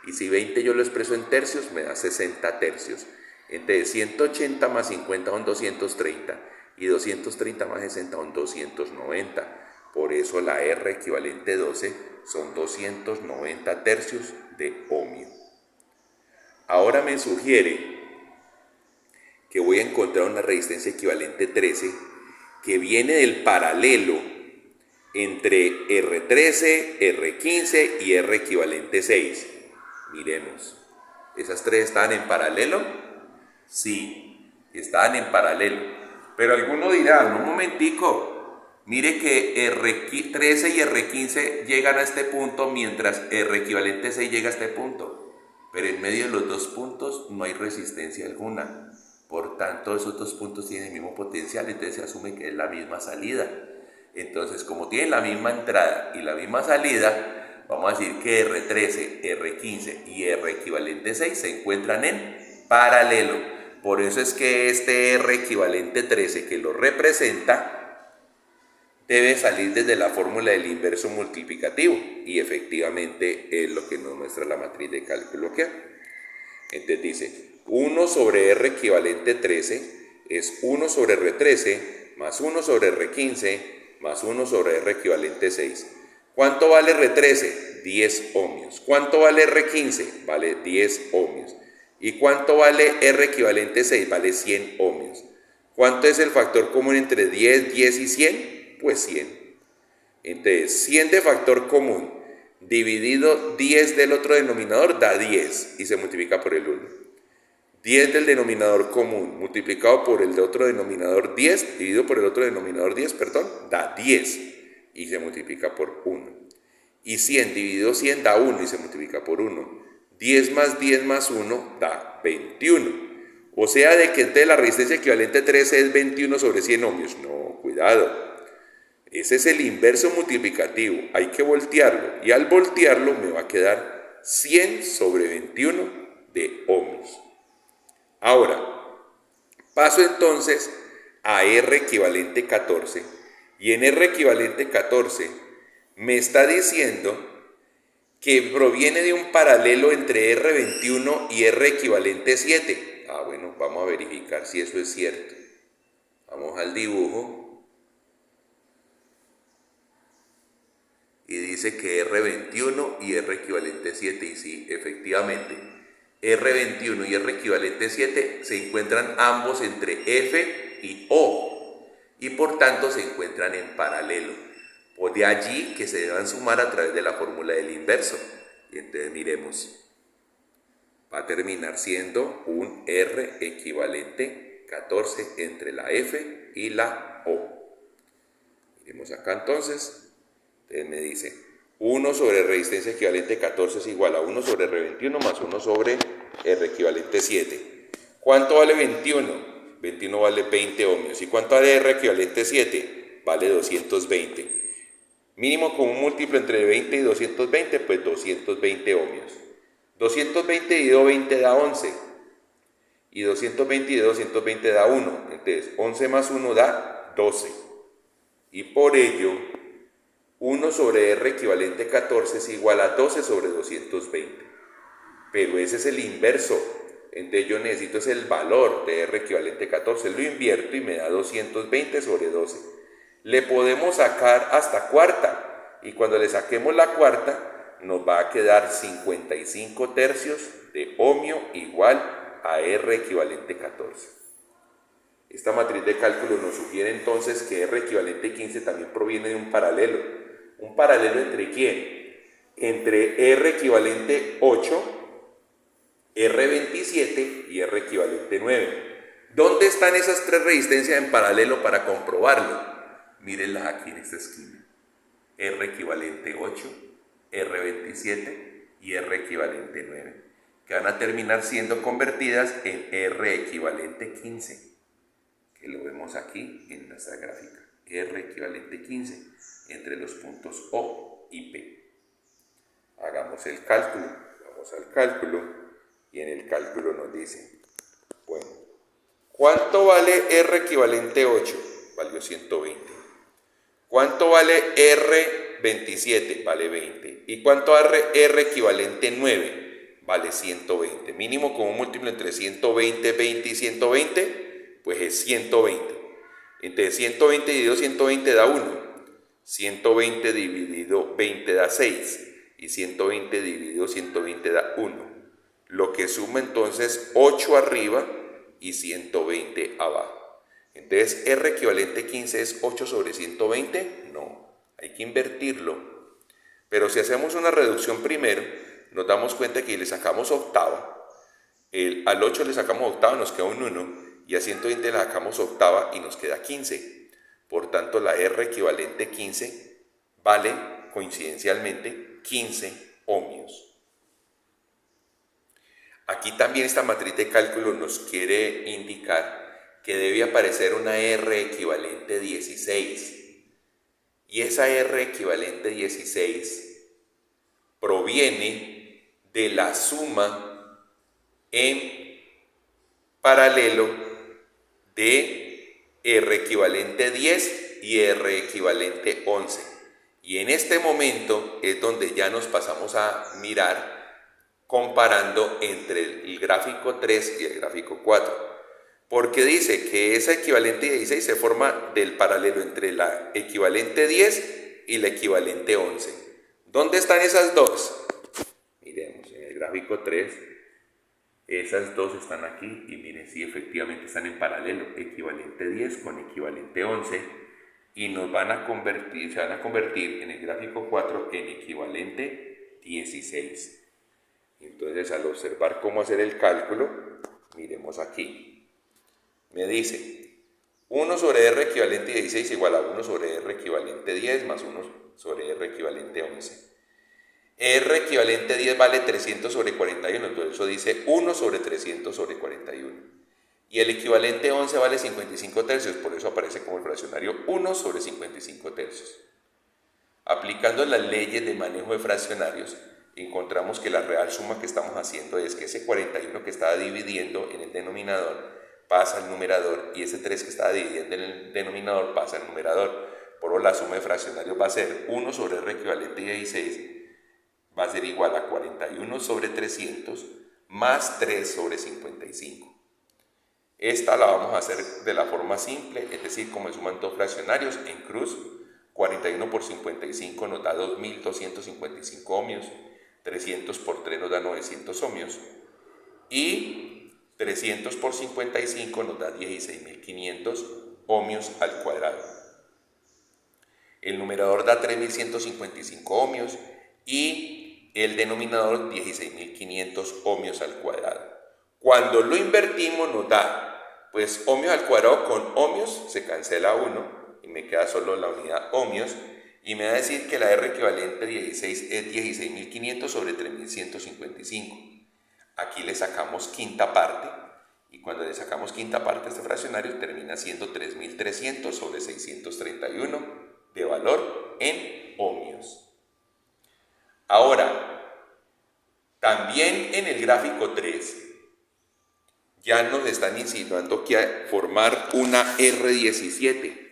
Y si 20 yo lo expreso en tercios, me da 60 tercios. Entonces 180 más 50 son 230. Y 230 más 60 son 290. Por eso la R equivalente 12 son 290 tercios de ohmio. Ahora me sugiere que voy a encontrar una resistencia equivalente 13 que viene del paralelo entre R13, R15 y R equivalente 6. Miremos, ¿esas tres estaban en paralelo? Sí, estaban en paralelo. Pero alguno dirá, un momentico, mire que R13 y R15 llegan a este punto mientras R equivalente 6 llega a este punto. Pero en medio de los dos puntos no hay resistencia alguna. Por tanto, esos dos puntos tienen el mismo potencial, entonces se asume que es la misma salida. Entonces, como tienen la misma entrada y la misma salida, vamos a decir que R13, R15 y R equivalente 6 se encuentran en paralelo. Por eso es que este R equivalente 13 que lo representa debe salir desde la fórmula del inverso multiplicativo, y efectivamente es lo que nos muestra la matriz de cálculo que hay. Entonces dice 1 sobre R equivalente 13 es 1 sobre R13 más 1 sobre R15 más 1 sobre R equivalente 6. ¿Cuánto vale R13? 10 ohmios. ¿Cuánto vale R15? Vale 10 ohmios. ¿Y cuánto vale R equivalente 6? Vale 100 ohmios. ¿Cuánto es el factor común entre 10, 10 y 100? Pues 100. Entonces 100 de factor común dividido 10 del otro denominador da 10 y se multiplica por el 1. 10 del denominador común multiplicado por el de otro denominador 10 dividido por el otro denominador 10, da 10 y se multiplica por 1. Y 100 dividido 100 da 1 y se multiplica por 1. 10 más 1 da 21. O sea, de que entonces la resistencia equivalente 13 es 21 sobre 100 ohmios. No, cuidado. Ese es el inverso multiplicativo, hay que voltearlo, y al voltearlo me va a quedar 100 sobre 21 de ohmios. Ahora, paso entonces a R equivalente 14, y en R equivalente 14 me está diciendo que proviene de un paralelo entre R21 y R equivalente 7. Bueno, vamos a verificar si eso es cierto. Vamos al dibujo. Y dice que R21 y R equivalente 7, y sí, efectivamente, R21 y R equivalente 7 se encuentran ambos entre F y O, y por tanto se encuentran en paralelo. Pues de allí que se deban sumar a través de la fórmula del inverso. Y entonces miremos, va a terminar siendo un R equivalente 14 entre la F y la O. Miremos acá entonces. Entonces me dice 1 sobre resistencia equivalente 14 es igual a 1 sobre R21 más 1 sobre R equivalente 7. ¿Cuánto vale 21? 21 vale 20 ohmios. ¿Y cuánto vale R equivalente 7? Vale 220. Mínimo común múltiplo entre 20 y 220, pues 220 ohmios. 220 dividido 20 da 11. Y 220 dividido 220 da 1. Entonces 11 más 1 da 12. Y por ello 1 sobre R equivalente 14 es igual a 12 sobre 220. Pero ese es el inverso. Entonces yo necesito es el valor de R equivalente 14. Lo invierto y me da 220 sobre 12. Le podemos sacar hasta cuarta. Y cuando le saquemos la cuarta, nos va a quedar 55 tercios de ohmio igual a R equivalente 14. Esta matriz de cálculo nos sugiere entonces que R equivalente 15 también proviene de un paralelo. ¿Un paralelo entre quién? Entre R equivalente 8, R27 y R equivalente 9. ¿Dónde están esas tres resistencias en paralelo para comprobarlo? Mírenlas aquí en esta esquina. R equivalente 8, R27 y R equivalente 9, que van a terminar siendo convertidas en R equivalente 15, que lo vemos aquí en nuestra gráfica. R equivalente 15 entre los puntos O y P. Hagamos el cálculo. Vamos al cálculo y en el cálculo nos dice, bueno, ¿cuánto vale R equivalente 8? Valió 120. ¿Cuánto vale R 27? Vale 20. ¿Y cuánto vale R equivalente 9? Vale 120. Mínimo como múltiplo entre 120, 20 y 120, pues es 120. Entonces 120 dividido 120 da 1. 120 dividido 20 da 6. Y 120 dividido 120 da 1. Lo que suma entonces 8 arriba y 120 abajo. Entonces, R equivalente 15 es 8 sobre 120. No, hay que invertirlo. Pero si hacemos una reducción primero, nos damos cuenta que le sacamos octava. Al 8 le sacamos octava, nos queda un 1. Y a 120 le sacamos octava y nos queda 15. Por tanto, la R equivalente 15 vale, coincidencialmente, 15 ohmios. Aquí también esta matriz de cálculo nos quiere indicar que debe aparecer una R equivalente 16. Y esa R equivalente 16 proviene de la suma en paralelo de R equivalente 10 y R equivalente 11. Y en este momento es donde ya nos pasamos a mirar comparando entre el gráfico 3 y el gráfico 4. Porque dice que esa equivalente 16 se forma del paralelo entre la equivalente 10 y la equivalente 11. ¿Dónde están esas dos? Miremos, en el gráfico 3, esas dos están aquí y miren, sí, efectivamente están en paralelo, equivalente 10 con equivalente 11, y se van a convertir en el gráfico 4 en equivalente 16. Entonces, al observar cómo hacer el cálculo, miremos aquí. Me dice 1 sobre R equivalente 16 igual a 1 sobre R equivalente 10 más 1 sobre R equivalente 11. R equivalente 10 vale 300 sobre 41, entonces eso dice 1 sobre 300 sobre 41. Y el equivalente 11 vale 55 tercios, por eso aparece como el fraccionario 1 sobre 55 tercios. Aplicando las leyes de manejo de fraccionarios, encontramos que la real suma que estamos haciendo es que ese 41 que estaba dividiendo en el denominador pasa al numerador y ese 3 que estaba dividiendo en el denominador pasa al numerador. Por lo la suma de fraccionarios va a ser 1 sobre R equivalente 16, va a ser igual a 41 sobre 300 más 3 sobre 55. Esta la vamos a hacer de la forma simple, es decir, como suman dos fraccionarios en cruz. 41 por 55 nos da 2.255 ohmios, 300 por 3 nos da 900 ohmios y 300 por 55 nos da 16.500 ohmios al cuadrado. El numerador da 3.155 ohmios y el denominador 16.500 ohmios al cuadrado. Cuando lo invertimos nos da, pues ohmios al cuadrado con ohmios se cancela 1 y me queda solo la unidad ohmios y me va a decir que la R equivalente 16 es 16.500 sobre 3.155. Aquí le sacamos quinta parte y cuando le sacamos quinta parte a este fraccionario termina siendo 3.300 sobre 631 de valor en ohmios. Ahora, también en el gráfico 3 ya nos están insinuando que hay formar una R17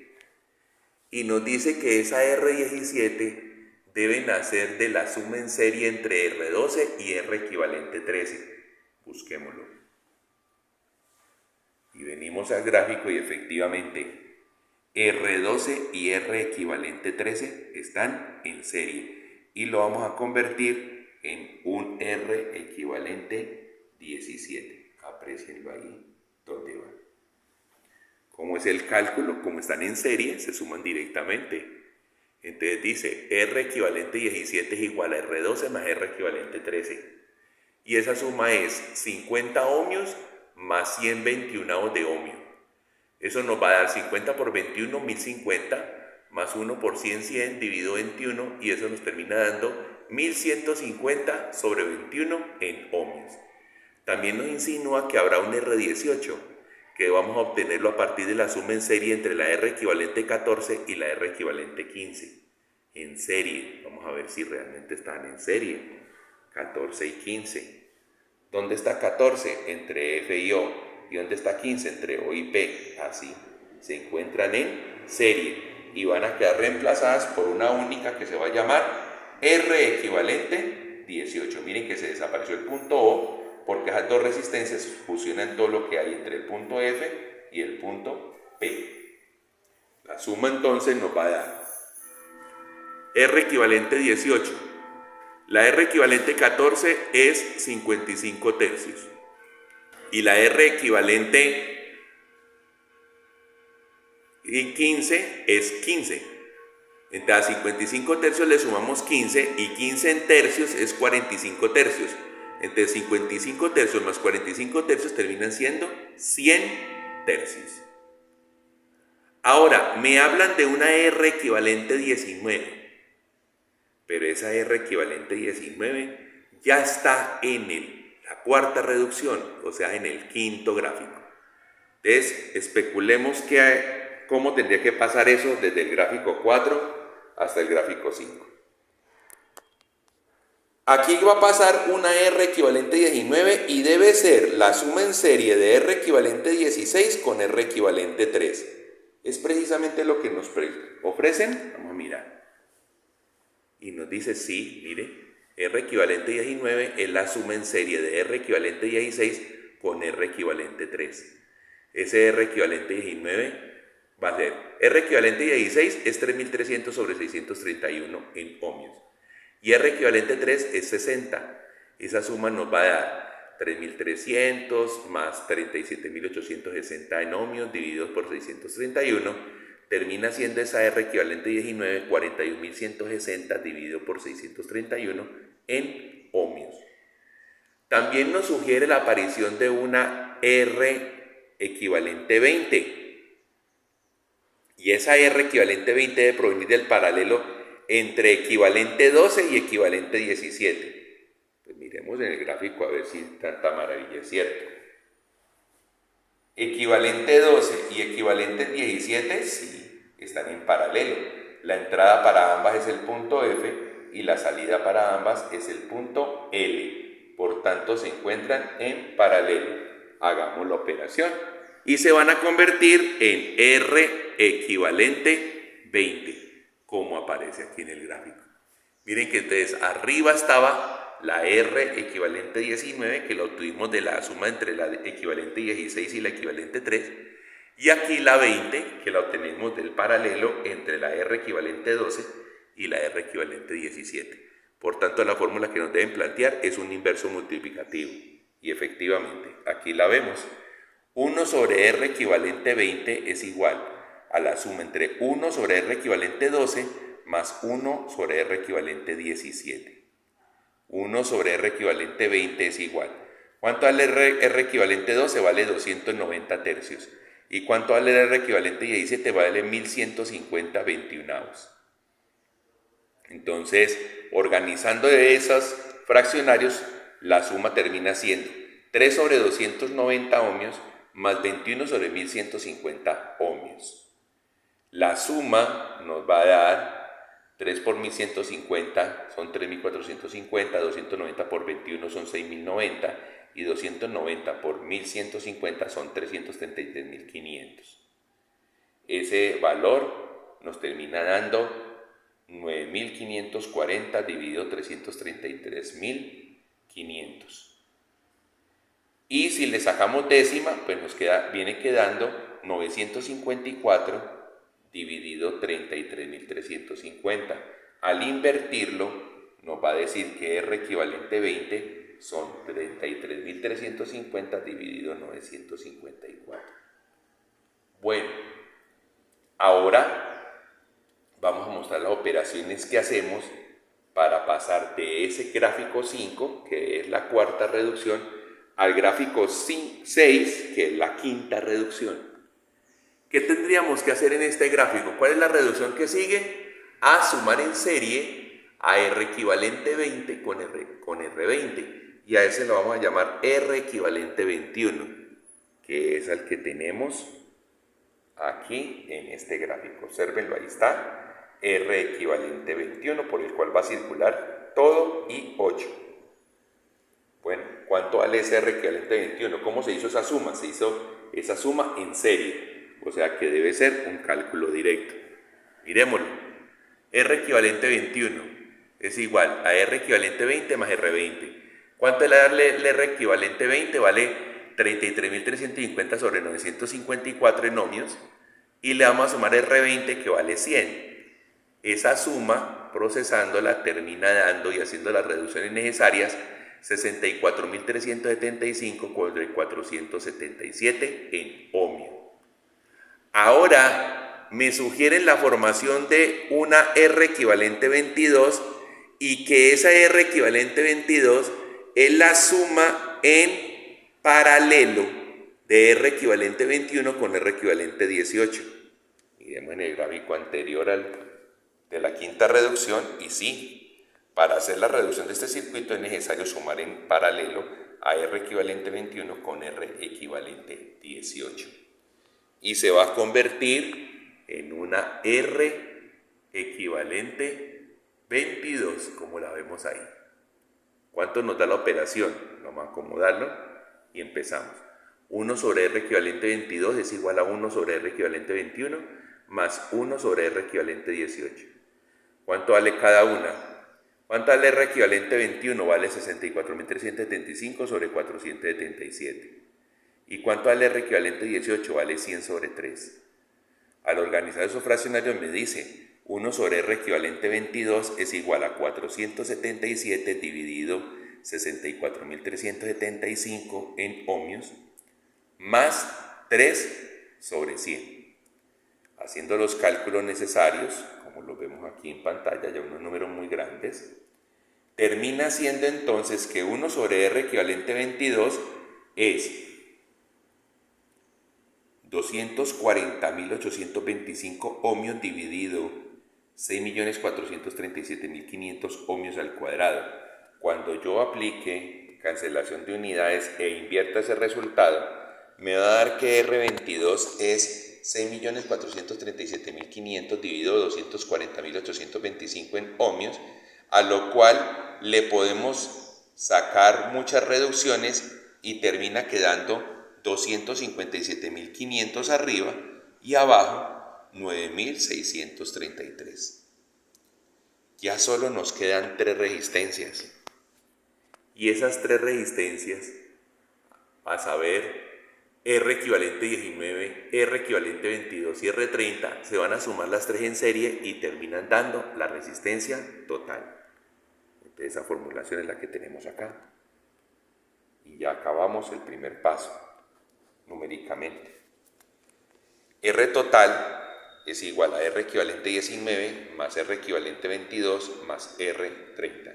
y nos dice que esa R17 debe nacer de la suma en serie entre R12 y R equivalente 13. Busquémoslo. Y venimos al gráfico y efectivamente R12 y R equivalente 13 están en serie. Y lo vamos a convertir en un R equivalente 17. Aprecienlo ahí donde va. ¿Cómo es el cálculo? Como están en serie, se suman directamente. Entonces dice R equivalente 17 es igual a R12 más R equivalente 13. Y esa suma es 50 ohmios más 121 de ohmio. Eso nos va a dar 50 por 21, 1050, más 1 por 100, 100, dividido 21, y eso nos termina dando 1150 sobre 21 en ohmios. También nos insinúa que habrá un R18, que vamos a obtenerlo a partir de la suma en serie entre la R equivalente 14 y la R equivalente 15. en serie. Vamos a ver si realmente están en serie. 14 y 15. ¿Dónde está 14? Entre F y O. ¿Y dónde está 15? Entre O y P. Así. Se encuentran en serie y van a quedar reemplazadas por una única que se va a llamar R equivalente 18. Miren que se desapareció el punto O porque esas dos resistencias fusionan todo lo que hay entre el punto F y el punto P. La suma entonces nos va a dar R equivalente 18. La R equivalente 14 es 55 tercios. Y la R equivalente 15 es 15. Entonces a 55 tercios le sumamos 15 y 15 en tercios es 45 tercios. Entonces 55 tercios más 45 tercios terminan siendo 100 tercios. Ahora, me hablan de una R equivalente 19. Pero esa R equivalente 19 ya está en la cuarta reducción, o sea, en el quinto gráfico. Entonces, especulemos cómo tendría que pasar eso desde el gráfico 4 hasta el gráfico 5. Aquí va a pasar una R equivalente 19 y debe ser la suma en serie de R equivalente 16 con R equivalente 3. Es precisamente lo que nos ofrecen. Vamos a mirar. Y nos dice, sí, mire, R equivalente 19 es la suma en serie de R equivalente 16 con R equivalente 3. Ese R equivalente 19 va a ser, R equivalente 16 es 3300 sobre 631 en ohmios. Y R equivalente 3 es 60. Esa suma nos va a dar 3300 más 37860 en ohmios divididos por 631. Termina siendo esa R equivalente 19 41.160 dividido por 631 en ohmios. También nos sugiere la aparición de una R equivalente 20. Y esa R equivalente 20 debe provenir del paralelo entre equivalente 12 y equivalente 17. Pues miremos en el gráfico a ver si tanta maravilla es cierto. Equivalente 12 y equivalente 17, sí, están en paralelo. La entrada para ambas es el punto F y la salida para ambas es el punto L. Por tanto, se encuentran en paralelo. Hagamos la operación. Y se van a convertir en R equivalente 20, como aparece aquí en el gráfico. Miren que entonces arriba estaba la R equivalente 19, que la obtuvimos de la suma entre la equivalente 16 y la equivalente 3, y aquí la 20, que la obtenemos del paralelo entre la R equivalente 12 y la R equivalente 17. Por tanto, la fórmula que nos deben plantear es un inverso multiplicativo, y efectivamente, aquí la vemos. 1 sobre R equivalente 20 es igual a la suma entre 1 sobre R equivalente 12 más 1 sobre R equivalente 17. 1 sobre R equivalente 20 es igual. ¿Cuánto vale R equivalente 12? Vale 290 tercios. ¿Y cuánto vale R equivalente 17? Vale 1150 21avos. Entonces, organizando esos fraccionarios, la suma termina siendo 3 sobre 290 ohmios más 21 sobre 1150 ohmios. La suma nos va a dar 3 por 1150 son 3450, 290 por 21 son 6090 y 290 por 1150 son 333.500. Ese valor nos termina dando 9.540 dividido 333.500. Y si le sacamos décima, pues nos viene quedando 954 dividido 33.350. Al invertirlo, nos va a decir que R equivalente 20 son 33.350 dividido 954. Bueno, ahora vamos a mostrar las operaciones que hacemos para pasar de ese gráfico 5, que es la cuarta reducción, al gráfico 6, que es la quinta reducción. ¿Qué tendríamos que hacer en este gráfico? ¿Cuál es la reducción que sigue? A sumar en serie a R equivalente 20 con R20. Y a ese lo vamos a llamar R equivalente 21, que es el que tenemos aquí en este gráfico. Obsérvenlo, ahí está. R equivalente 21, por el cual va a circular todo y 8. Bueno, ¿cuánto vale ese R equivalente 21? ¿Cómo se hizo esa suma? Se hizo esa suma en serie, o sea que debe ser un cálculo directo. Miremoslo. R equivalente 21 es igual a R equivalente 20 más R20. ¿Cuánto es el R equivalente 20? Vale 33.350 sobre 954 en ohmios. Y le vamos a sumar R20 que vale 100. Esa suma, procesándola, termina dando y haciendo las reducciones necesarias 64.375 sobre 477 en ohmio. Ahora me sugieren la formación de una R equivalente 22 y que esa R equivalente 22 es la suma en paralelo de R equivalente 21 con R equivalente 18. Miremos en el gráfico anterior de la quinta reducción y sí, para hacer la reducción de este circuito es necesario sumar en paralelo a R equivalente 21 con R equivalente 18. Y se va a convertir en una R equivalente 22, como la vemos ahí. ¿Cuánto nos da la operación? Vamos a acomodarlo y empezamos. 1 sobre R equivalente 22 es igual a 1 sobre R equivalente 21 más 1 sobre R equivalente 18. ¿Cuánto vale cada una? ¿Cuánto vale R equivalente 21? Vale 64.375 sobre 477. ¿Y cuánto vale R equivalente 18? Vale 100 sobre 3. Al organizar esos fraccionarios me dice 1 sobre R equivalente 22 es igual a 477 dividido 64.375 en ohmios más 3 sobre 100. Haciendo los cálculos necesarios, como lo vemos aquí en pantalla, ya unos números muy grandes, termina siendo entonces que 1 sobre R equivalente 22 es 240.825 ohmios dividido 6.437.500 ohmios al cuadrado. Cuando yo aplique cancelación de unidades e invierta ese resultado, me va a dar que R22 es 6.437.500 dividido 240.825 en ohmios, a lo cual le podemos sacar muchas reducciones y termina quedando 257.500 arriba y abajo 9.633. Ya solo nos quedan 3 resistencias. Y esas 3 resistencias, a saber, R equivalente 19, R equivalente 22 y R30, se van a sumar las 3 en serie y terminan dando la resistencia total. Entonces esa formulación es la que tenemos acá. Y ya acabamos el primer paso, numéricamente. R total es igual a R equivalente 19 más R equivalente 22 más R30.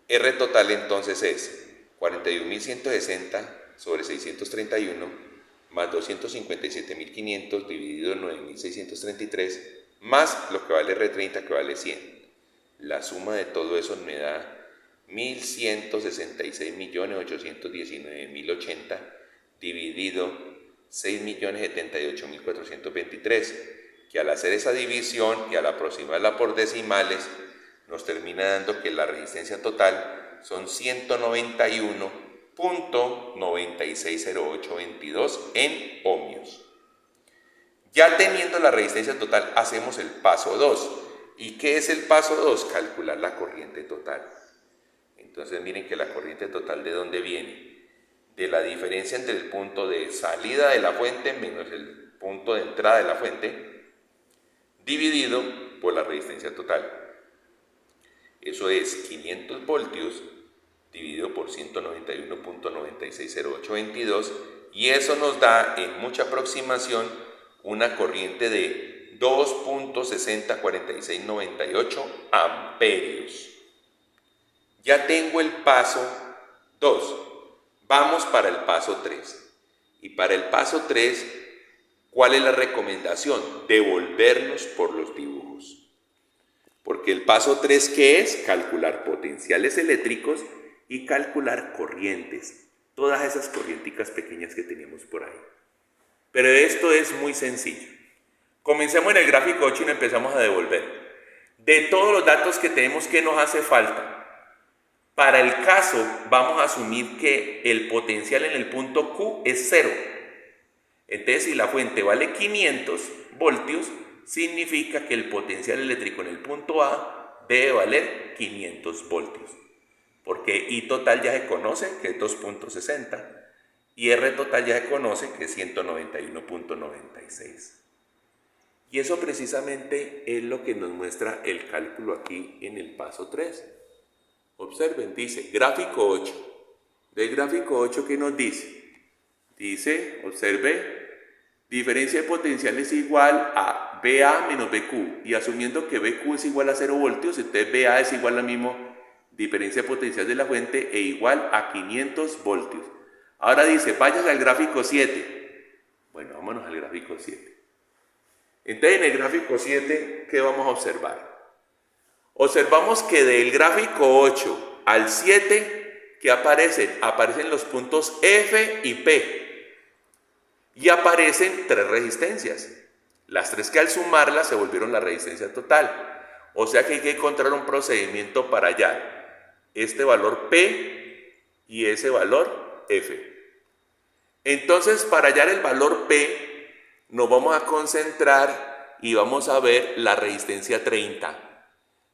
R total entonces es 41.160 sobre 631 más 257.500 dividido 9.633 más lo que vale R30 que vale 100. La suma de todo eso me da 1.166.819.080 dividido 6.078.423, que al hacer esa división y al aproximarla por decimales nos termina dando que la resistencia total son 191.960822 en ohmios. Ya teniendo la resistencia total, hacemos el paso 2. ¿Y qué es el paso 2? Calcular la corriente total. Entonces miren que la corriente total, ¿de dónde viene? De la diferencia entre el punto de salida de la fuente menos el punto de entrada de la fuente, dividido por la resistencia total. Eso es 500 voltios dividido por 191.960822, y eso nos da en mucha aproximación una corriente de 2.604698 amperios. Ya tengo el paso 2. Vamos para el paso 3. Y para el paso 3, ¿cuál es la recomendación? Devolvernos por los dibujos. Porque el paso 3, ¿qué es? Calcular potenciales eléctricos y calcular corrientes. Todas esas corrienticas pequeñas que tenemos por ahí. Pero esto es muy sencillo. Comencemos en el gráfico 8 y nos empezamos a devolver. De todos los datos que tenemos, ¿qué nos hace falta? Para el caso, vamos a asumir que el potencial en el punto Q es 0. Entonces, si la fuente vale 500 voltios, significa que el potencial eléctrico en el punto A debe valer 500 voltios. Porque I total ya se conoce, que es 2.60, y R total ya se conoce, que es 191.96. Y eso precisamente es lo que nos muestra el cálculo aquí en el paso 3. Observen, dice gráfico 8. Del gráfico 8, ¿qué nos dice? Dice, observe, diferencia de potencial es igual a BA menos BQ. Y asumiendo que BQ es igual a 0 voltios, entonces BA es igual a la misma diferencia de potencial de la fuente e igual a 500 voltios. Ahora dice, vayas al gráfico 7. Bueno, vámonos al gráfico 7. Entonces, en el gráfico 7, ¿qué vamos a observar? Observamos que del gráfico 8 al 7, ¿qué aparecen? Aparecen los puntos F y P. Y aparecen 3 resistencias. Las 3 que al sumarlas se volvieron la resistencia total. O sea que hay que encontrar un procedimiento para hallar este valor P y ese valor F. Entonces, para hallar el valor P, nos vamos a concentrar y vamos a ver la resistencia 30.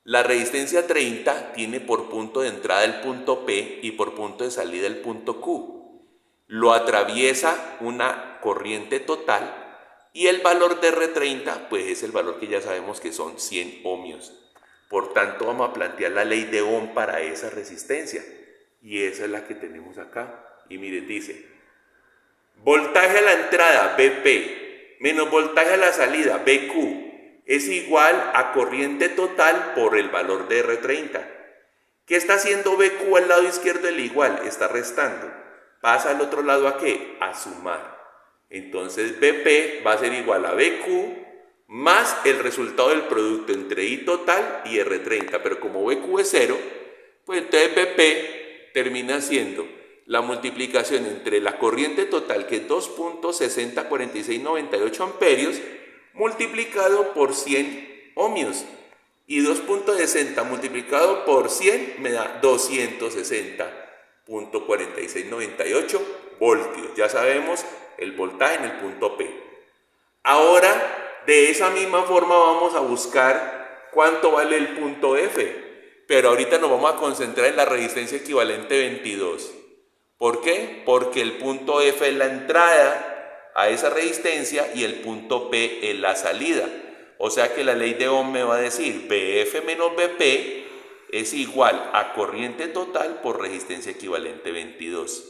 La resistencia 30 tiene por punto de entrada el punto P y por punto de salida el punto Q. Lo atraviesa una corriente total y el valor de R30 pues es el valor que ya sabemos que son 100 ohmios. Por tanto, vamos a plantear la ley de Ohm para esa resistencia. Y esa es la que tenemos acá. Y miren, dice, voltaje a la entrada, BP, menos voltaje a la salida, BQ, es igual a corriente total por el valor de R30. ¿Qué está haciendo BQ al lado izquierdo del igual? Está restando. Pasa al otro lado ¿a qué? A sumar. Entonces, BP va a ser igual a BQ más el resultado del producto entre I total y R30, pero como BQ es 0, pues entonces BP termina siendo la multiplicación entre la corriente total, que es 2.604698 amperios, multiplicado por 100 ohmios, y 2.60 multiplicado por 100 me da 260.4698 voltios. Ya sabemos el voltaje en el punto P. Ahora, de esa misma forma vamos a buscar cuánto vale el punto F, pero ahorita nos vamos a concentrar en la resistencia equivalente 22. ¿Por qué? Porque el punto F es la entrada a esa resistencia y el punto P es la salida. O sea que la ley de Ohm me va a decir BF menos BP es igual a corriente total por resistencia equivalente 22.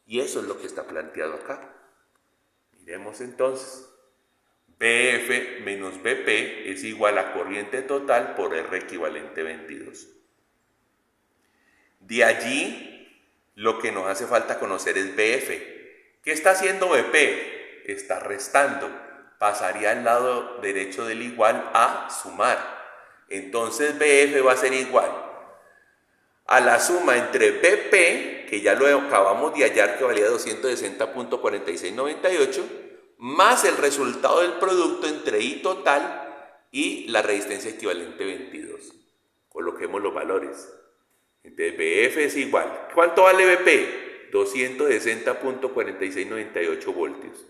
Y eso es lo que está planteado acá. Miremos entonces. BF menos BP es igual a corriente total por R equivalente 22. De allí, lo que nos hace falta conocer es BF. ¿Qué está haciendo BP? Está restando. Pasaría al lado derecho del igual a sumar. Entonces BF va a ser igual a la suma entre BP, que ya lo acabamos de hallar que valía 260.4698, más el resultado del producto entre I total y la resistencia equivalente 22. Coloquemos los valores. Entonces BF es igual. ¿Cuánto vale BP? 260.4698 voltios.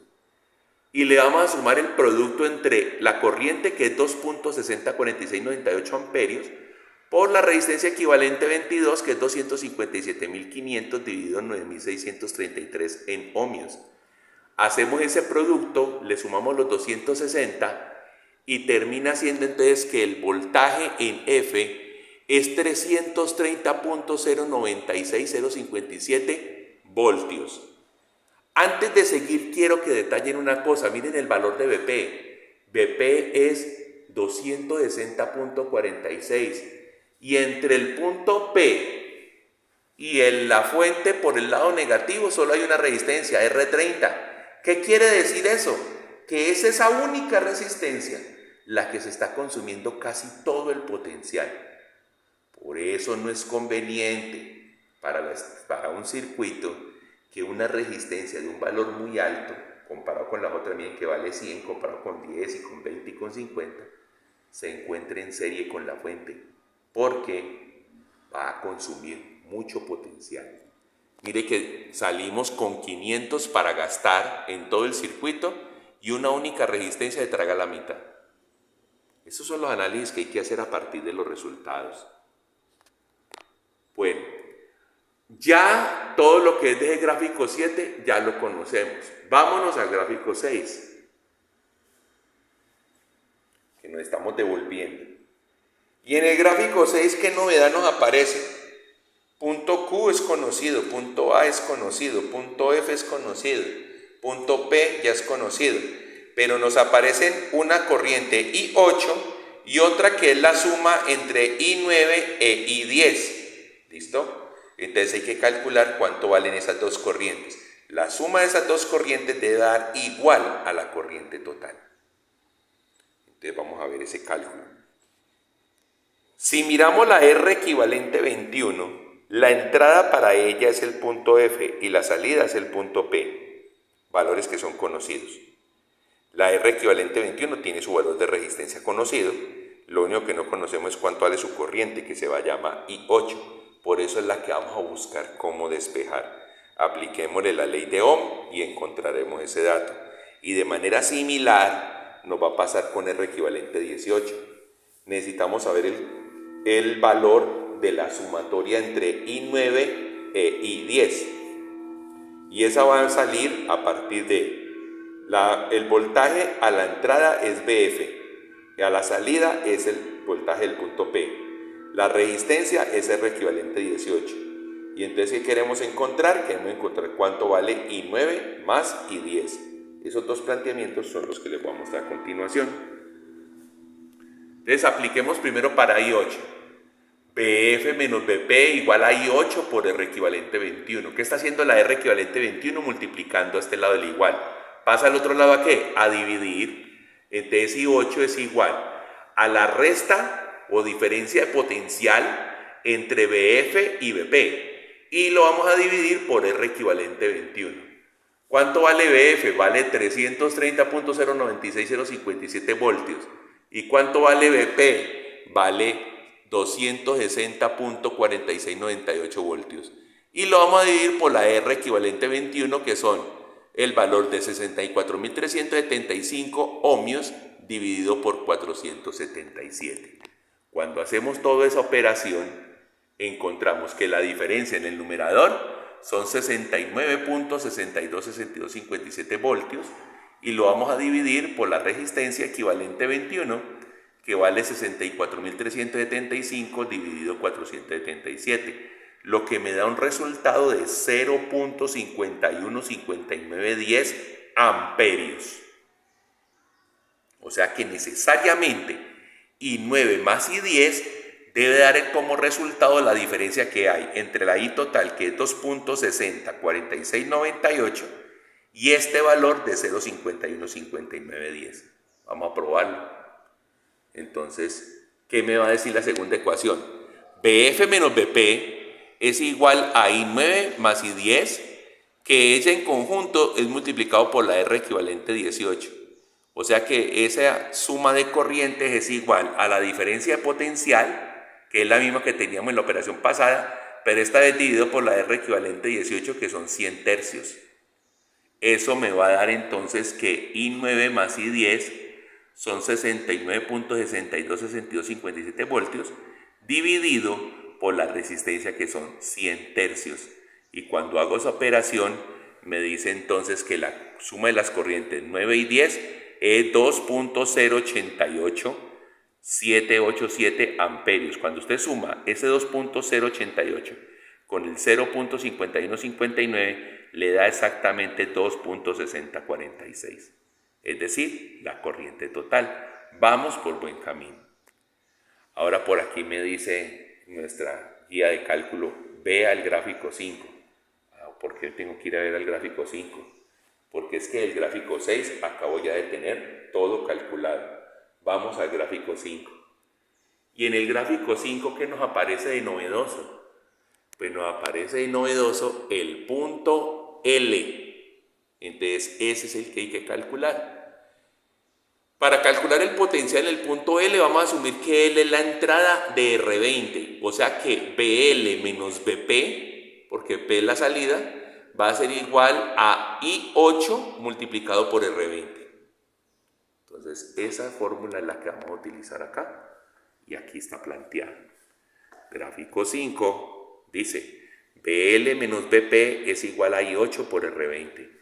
Y le vamos a sumar el producto entre la corriente, que es 2.604698 amperios, por la resistencia equivalente 22, que es 257.500 dividido en 9.633 en ohmios. Hacemos ese producto, le sumamos los 260 y termina siendo entonces que el voltaje en F es 330.096057 voltios. Antes de seguir, quiero que detallen una cosa. Miren el valor de BP. BP es 260.46. Y entre el punto P y la fuente por el lado negativo solo hay una resistencia, R30. ¿Qué quiere decir eso? Que es esa única resistencia la que se está consumiendo casi todo el potencial. Por eso no es conveniente para un circuito que una resistencia de un valor muy alto comparado con las otras, miren que vale 100, comparado con 10 y con 20 y con 50, se encuentre en serie con la fuente, porque va a consumir mucho potencial. Mire que salimos con 500 para gastar en todo el circuito y una única resistencia de traga la mitad. Esos son los análisis que hay que hacer a partir de los resultados. Bueno, ya todo lo que es de gráfico 7 ya lo conocemos. Vámonos al gráfico 6, que nos estamos devolviendo. Y en el gráfico 6, ¿qué novedad nos aparece? Punto Q es conocido, punto A es conocido, punto F es conocido, punto P ya es conocido, pero nos aparecen una corriente I8 y otra que es la suma entre I9 e I10. ¿Listo? Entonces hay que calcular cuánto valen esas dos corrientes. La suma de esas dos corrientes debe dar igual a la corriente total. Entonces vamos a ver ese cálculo. Si miramos la R equivalente 21, la entrada para ella es el punto F y la salida es el punto P, valores que son conocidos. La R equivalente 21 tiene su valor de resistencia conocido, lo único que no conocemos es cuánto vale su corriente, que se va a llamar I8, por eso es la que vamos a buscar cómo despejar. Apliquémosle la ley de Ohm y encontraremos ese dato. Y de manera similar nos va a pasar con R equivalente 18. Necesitamos saber el valor de la sumatoria entre I9 e I10, y esa va a salir a partir de el voltaje a la entrada es BF y a la salida es el voltaje del punto P, la resistencia es R equivalente 18, y entonces ¿qué queremos encontrar? Queremos encontrar cuánto vale I9 más I10. Esos dos planteamientos son los que les voy a mostrar a continuación. Entonces apliquemos primero para I8. BF menos BP igual a I8 por R equivalente 21. ¿Qué está haciendo la R equivalente 21? Multiplicando a este lado del igual. ¿Pasa al otro lado a qué? A dividir. Entonces I8 es igual a la resta o diferencia de potencial entre BF y BP. Y lo vamos a dividir por R equivalente 21. ¿Cuánto vale BF? Vale 330.096057 voltios. ¿Y cuánto vale BP? Vale 260.4698 voltios. Y lo vamos a dividir por la R equivalente 21, que son el valor de 64.375 ohmios dividido por 477. Cuando hacemos toda esa operación, encontramos que la diferencia en el numerador son 69.626257 voltios y lo vamos a dividir por la resistencia equivalente 21, que vale 64.375 dividido 477, lo que me da un resultado de 0.515910 amperios. O sea que necesariamente I9 más I10 debe dar como resultado la diferencia que hay entre la I total, que es 2.604698, y este valor de 0.515910. Vamos a probarlo. Entonces, ¿qué me va a decir la segunda ecuación? BF menos BP es igual a I9 más I10, que ella en conjunto es multiplicado por la R equivalente 18. O sea que esa suma de corrientes es igual a la diferencia de potencial, que es la misma que teníamos en la operación pasada, pero esta vez dividido por la R equivalente 18, que son 100 tercios. Eso me va a dar entonces que I9 más I10 son 69.626257 voltios dividido por la resistencia, que son 100 tercios. Y cuando hago esa operación me dice entonces que la suma de las corrientes 9 y 10 es 2.088787 amperios. Cuando usted suma ese 2.088 con el 0.5159 le da exactamente 2.6046. Es decir, la corriente total. Vamos por buen camino. Ahora por aquí me dice nuestra guía de cálculo, vea el gráfico 5. ¿Por qué tengo que ir a ver el gráfico 5? Porque es que el gráfico 6 acabo ya de tener todo calculado. Vamos al gráfico 5. Y en el gráfico 5, ¿qué nos aparece de novedoso? Pues nos aparece de novedoso el punto L. Entonces ese es el que hay que calcular. Para calcular el potencial en el punto L vamos a asumir que L es la entrada de R20, o sea que BL menos BP, porque P es la salida, va a ser igual a I8 multiplicado por R20. Entonces esa fórmula es la que vamos a utilizar acá y aquí está planteada. Gráfico 5 dice BL menos BP es igual a I8 por R20.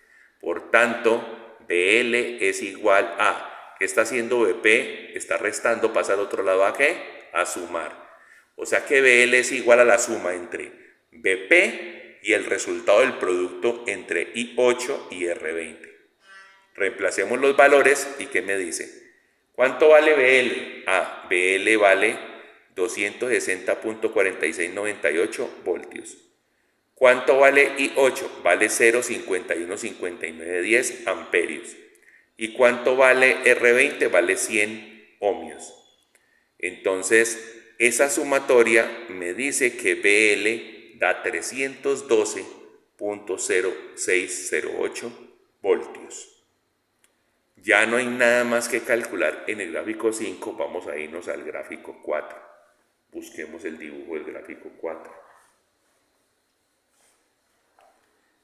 Por tanto, BL es igual a, ¿qué está haciendo BP? Está restando, pasa al otro lado a ¿qué? A sumar. O sea que BL es igual a la suma entre BP y el resultado del producto entre I8 y R20. Reemplacemos los valores y ¿qué me dice? ¿Cuánto vale BL? Ah, BL vale 260.4698 voltios. ¿Cuánto vale I8? Vale 0,515910 amperios. ¿Y cuánto vale R20? Vale 100 ohmios. Entonces, esa sumatoria me dice que BL da 312.0608 voltios. Ya no hay nada más que calcular en el gráfico 5, vamos a irnos al gráfico 4. Busquemos el dibujo del gráfico 4.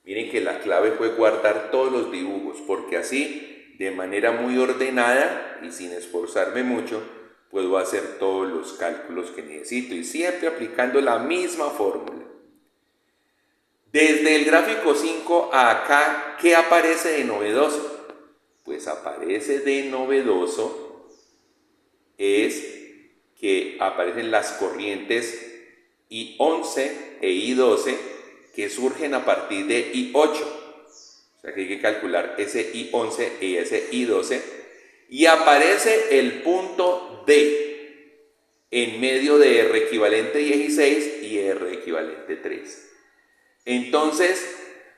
Miren que la clave fue guardar todos los dibujos, porque así, de manera muy ordenada y sin esforzarme mucho, puedo hacer todos los cálculos que necesito y siempre aplicando la misma fórmula. Desde el gráfico 5 a acá, ¿qué aparece de novedoso? Pues aparece de novedoso es que aparecen las corrientes I11 e I12 que surgen a partir de I8. O sea que hay que calcular ese I11 y ese I12. Y aparece el punto D en medio de R equivalente 16 y R equivalente 3. Entonces,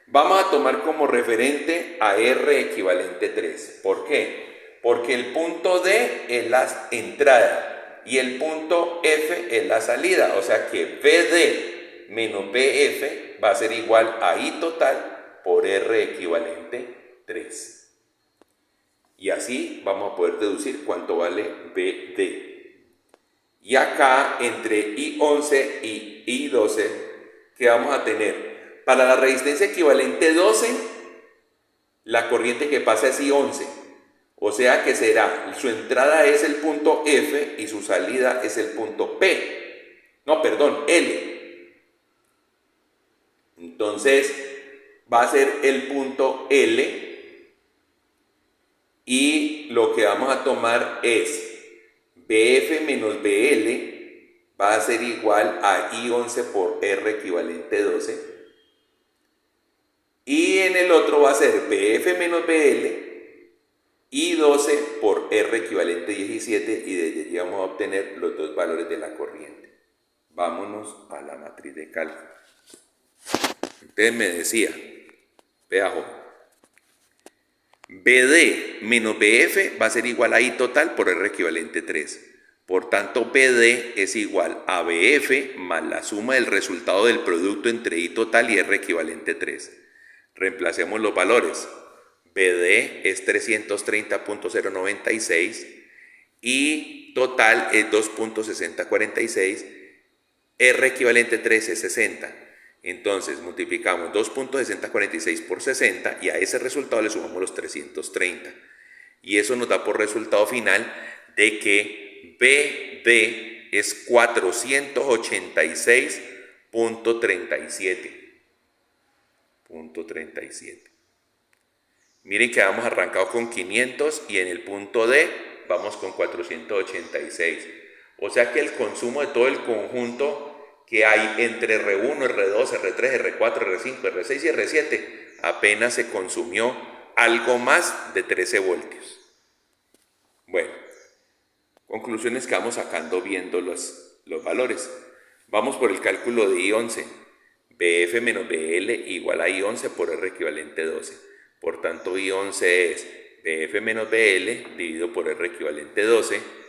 vamos a tomar como referente a R equivalente 3. ¿Por qué? Porque el punto D es la entrada y el punto F es la salida. O sea que BD menos BF va a ser igual a I total por R equivalente 3. Y así vamos a poder deducir cuánto vale BD. Y acá, entre I11 y I12, ¿qué vamos a tener? Para la resistencia equivalente 12, la corriente que pasa es I11. O sea que será, su entrada es el punto F y su salida es el punto P. No, perdón, L. Entonces, va a ser el punto L y lo que vamos a tomar es BF menos BL va a ser igual a I11 por R equivalente 12. Y en el otro va a ser BF menos BL I12 por R equivalente 17 y desde allí vamos a obtener los dos valores de la corriente. Vámonos a la matriz de cálculo. Entonces me decía, vea joven, BD menos BF va a ser igual a I total por R equivalente 3. Por tanto, BD es igual a BF más la suma del resultado del producto entre I total y R equivalente 3. Reemplacemos los valores. BD es 330.096 y total es 2.6046. R equivalente 3 es 60. Entonces multiplicamos 2.6046 por 60 y a ese resultado le sumamos los 330. Y eso nos da por resultado final de que BD es 486.37. Miren que vamos arrancado con 500 y en el punto D vamos con 486. O sea que el consumo de todo el conjunto que hay entre R1, R2, R3, R4, R5, R6 y R7 apenas se consumió algo más de 13 voltios. Bueno, conclusiones que vamos sacando viendo los valores. Vamos por el cálculo de I11. BF menos BL igual a I11 por R equivalente 12. Por tanto, I11 es BF menos BL dividido por R equivalente 12.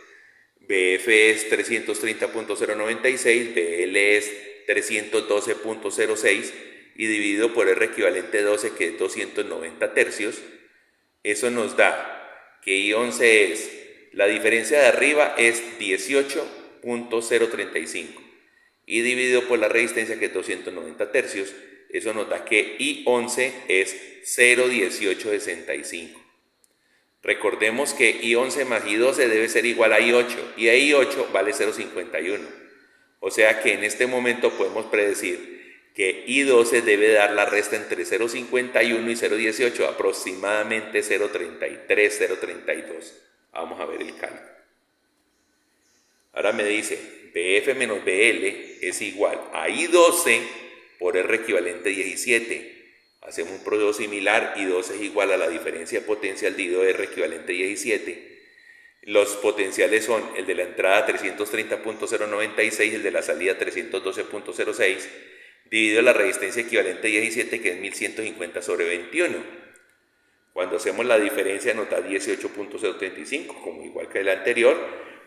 BF es 330.096, BL es 312.06 y dividido por R equivalente 12, que es 290 tercios, eso nos da que I11 es, la diferencia de arriba es 18.035 y dividido por la resistencia, que es 290 tercios, eso nos da que I11 es 0.1865. Recordemos que I11 más I12 debe ser igual a I8 y a I8 vale 0.51. O sea que en este momento podemos predecir que I12 debe dar la resta entre 0.51 y 0.18, aproximadamente 0.33, 0.32. Vamos a ver el cálculo. Ahora me dice, BF menos BL es igual a I12 por R equivalente 17. Hacemos un proceso similar, I12 es igual a la diferencia potencial dividido R equivalente 17. Los potenciales son el de la entrada 330.096 y el de la salida 312.06, dividido la resistencia equivalente 17, que es 1150 sobre 21. Cuando hacemos la diferencia nos da 18.035, como igual que el anterior,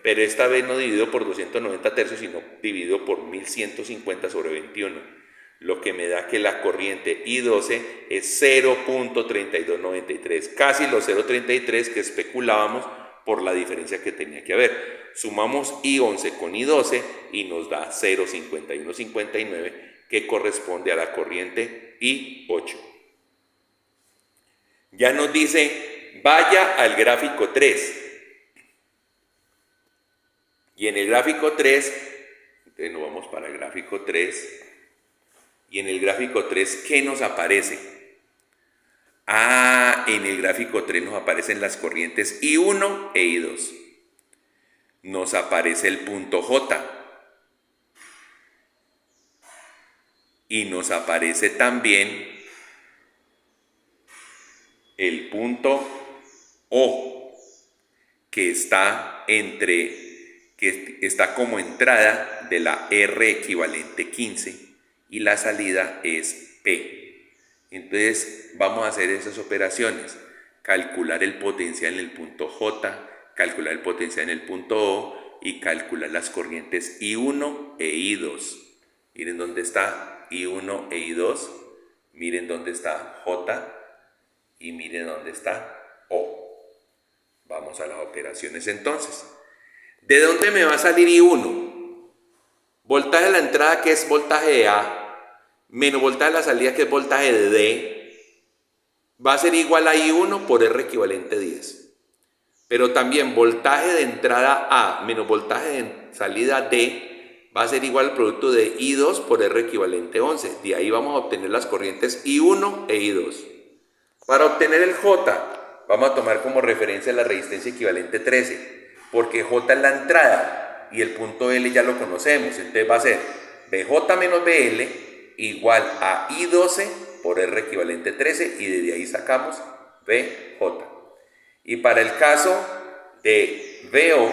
pero esta vez no dividido por 290 tercios, sino dividido por 1150 sobre 21, lo que me da que la corriente I12 es 0.3293, casi los 0.33 que especulábamos por la diferencia que tenía que haber. Sumamos I11 con I12 y nos da 0.5159, que corresponde a la corriente I8. Ya nos dice, vaya al gráfico 3. Y en el gráfico 3, entonces nos vamos para el gráfico 3, y en el gráfico 3, ¿qué nos aparece? En el gráfico 3 nos aparecen las corrientes I1 e I2. Nos aparece el punto J. Y nos aparece también el punto O, que está como entrada de la R equivalente 15 y la salida es P. Entonces vamos a hacer esas operaciones, calcular el potencial en el punto J, calcular el potencial en el punto O y calcular las corrientes I1 e I2. Miren dónde está I1 e I2, miren dónde está J y miren dónde está O. Vamos a las operaciones entonces. ¿De dónde me va a salir I1? Voltaje de la entrada, que es voltaje de A, menos voltaje de la salida, que es voltaje de D, va a ser igual a I1 por R equivalente 10. Pero también voltaje de entrada A menos voltaje de salida D va a ser igual al producto de I2 por R equivalente 11. De ahí vamos a obtener las corrientes I1 e I2. Para obtener el J, vamos a tomar como referencia la resistencia equivalente 13, porque J es la entrada y el punto L ya lo conocemos. Entonces va a ser BJ menos BL igual a I12 por R equivalente 13, y desde ahí sacamos BJ. Y para el caso de BO,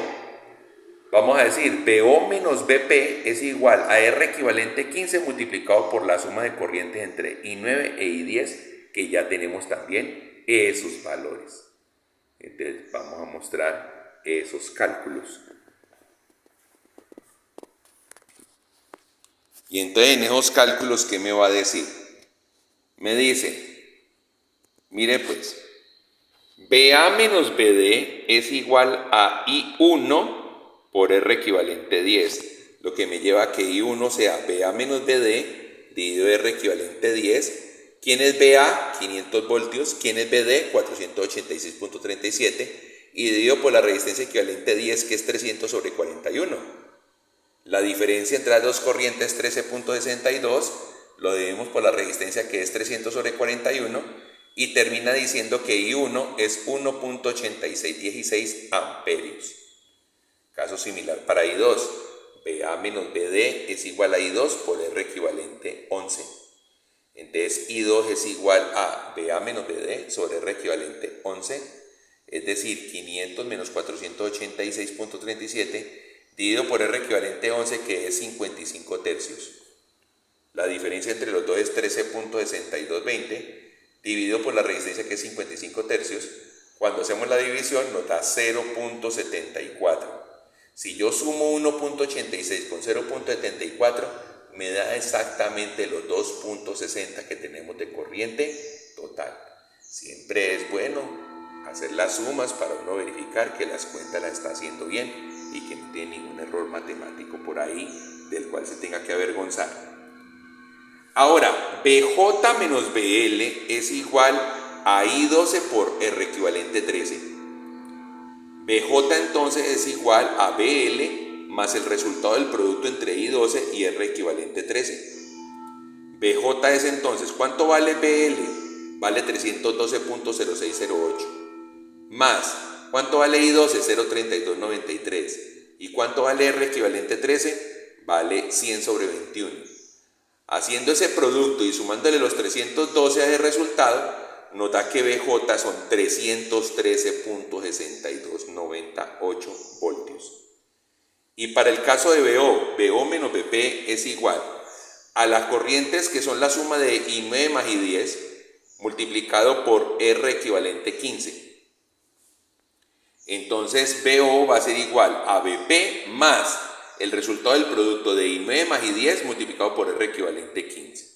vamos a decir BO menos BP es igual a R equivalente 15 multiplicado por la suma de corrientes entre I9 e I10, que ya tenemos también esos valores. Entonces vamos a mostrar esos cálculos. Y entonces en esos cálculos, ¿qué me va a decir? Me dice, mire pues, BA menos BD es igual a I1 por R equivalente 10, lo que me lleva a que I1 sea BA menos BD dividido R equivalente 10. ¿Quién es BA? 500 voltios. ¿Quién es BD? 486.37. Y dividido por la resistencia equivalente 10, que es 300 sobre 41. La diferencia entre las dos corrientes, 13.62, lo dividimos por la resistencia, que es 300 sobre 41, y termina diciendo que I1 es 1.8616 amperios. Caso similar para I2, BA menos BD es igual a I2 por R equivalente 11. Entonces I2 es igual a BA menos BD sobre R equivalente 11, es decir, 500 menos 486.37, dividido por R equivalente 11, que es 55 tercios. La diferencia entre los dos es 13.6220, dividido por la resistencia, que es 55 tercios. Cuando hacemos la división nos da 0.74. Si yo sumo 1.86 con 0.74, me da exactamente los 2.60 que tenemos de corriente total. Siempre es bueno hacer las sumas para uno verificar que las cuentas las está haciendo bien y que no tiene ningún error matemático por ahí del cual se tenga que avergonzar. Ahora, BJ menos BL es igual a I12 por R equivalente 13. BJ entonces es igual a BL más el resultado del producto entre I12 y R equivalente 13. BJ es entonces, ¿cuánto vale BL? Vale 312.0608. Más, ¿cuánto vale I12? 0.3293. ¿Y cuánto vale R equivalente 13? Vale 100 sobre 21. Haciendo ese producto y sumándole los 312 a ese resultado, nos da que BJ son 313.6298 voltios. Y para el caso de BO menos BP es igual a las corrientes que son la suma de I9 más I10 multiplicado por R equivalente 15. Entonces BO va a ser igual a BP más el resultado del producto de I9 más I10 multiplicado por R equivalente 15.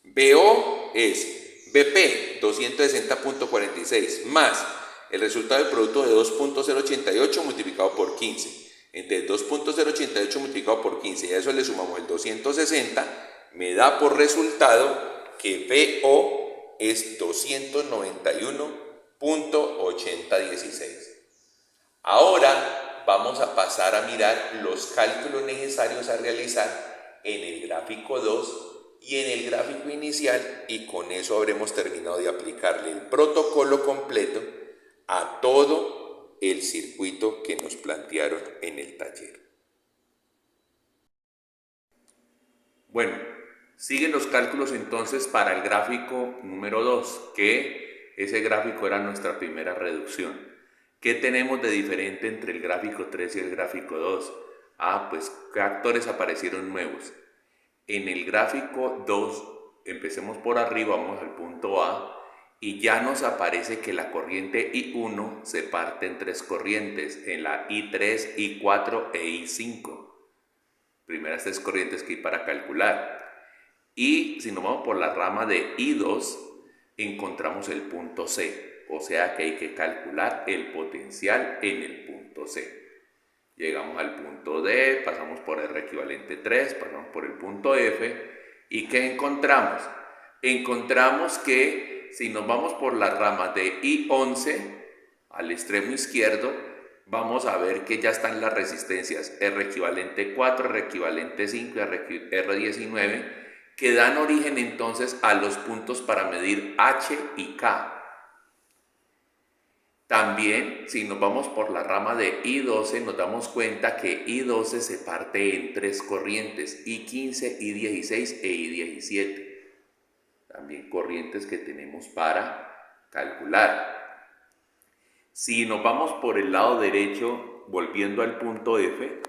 BO es BP 260.46 más el resultado del producto de 2.088 multiplicado por 15. Entre 2.088 multiplicado por 15 y a eso le sumamos el 260, me da por resultado que BO es 291.8016. Ahora vamos a pasar a mirar los cálculos necesarios a realizar en el gráfico 2 y en el gráfico inicial, y con eso habremos terminado de aplicarle el protocolo completo a todo el circuito que nos plantearon en el taller. Bueno, siguen los cálculos entonces para el gráfico número 2, que ese gráfico era nuestra primera reducción. ¿Qué tenemos de diferente entre el gráfico 3 y el gráfico 2? Pues ¿qué actores aparecieron nuevos? En el gráfico 2, empecemos por arriba, vamos al punto A, y ya nos aparece que la corriente I1 se parte en tres corrientes, en la I3, I4 e I5. Primeras tres corrientes que hay para calcular. Y si nos vamos por la rama de I2, encontramos el punto C, o sea que hay que calcular el potencial en el punto C. Llegamos al punto D, pasamos por R equivalente 3, pasamos por el punto F, ¿y qué encontramos? Encontramos que si nos vamos por la rama de I11 al extremo izquierdo, vamos a ver que ya están las resistencias R equivalente 4, R equivalente 5 y R19, que dan origen entonces a los puntos para medir H y K. También, si nos vamos por la rama de I12, nos damos cuenta que I12 se parte en tres corrientes, I15, I16 e I17. También corrientes que tenemos para calcular. Si nos vamos por el lado derecho, volviendo al punto F,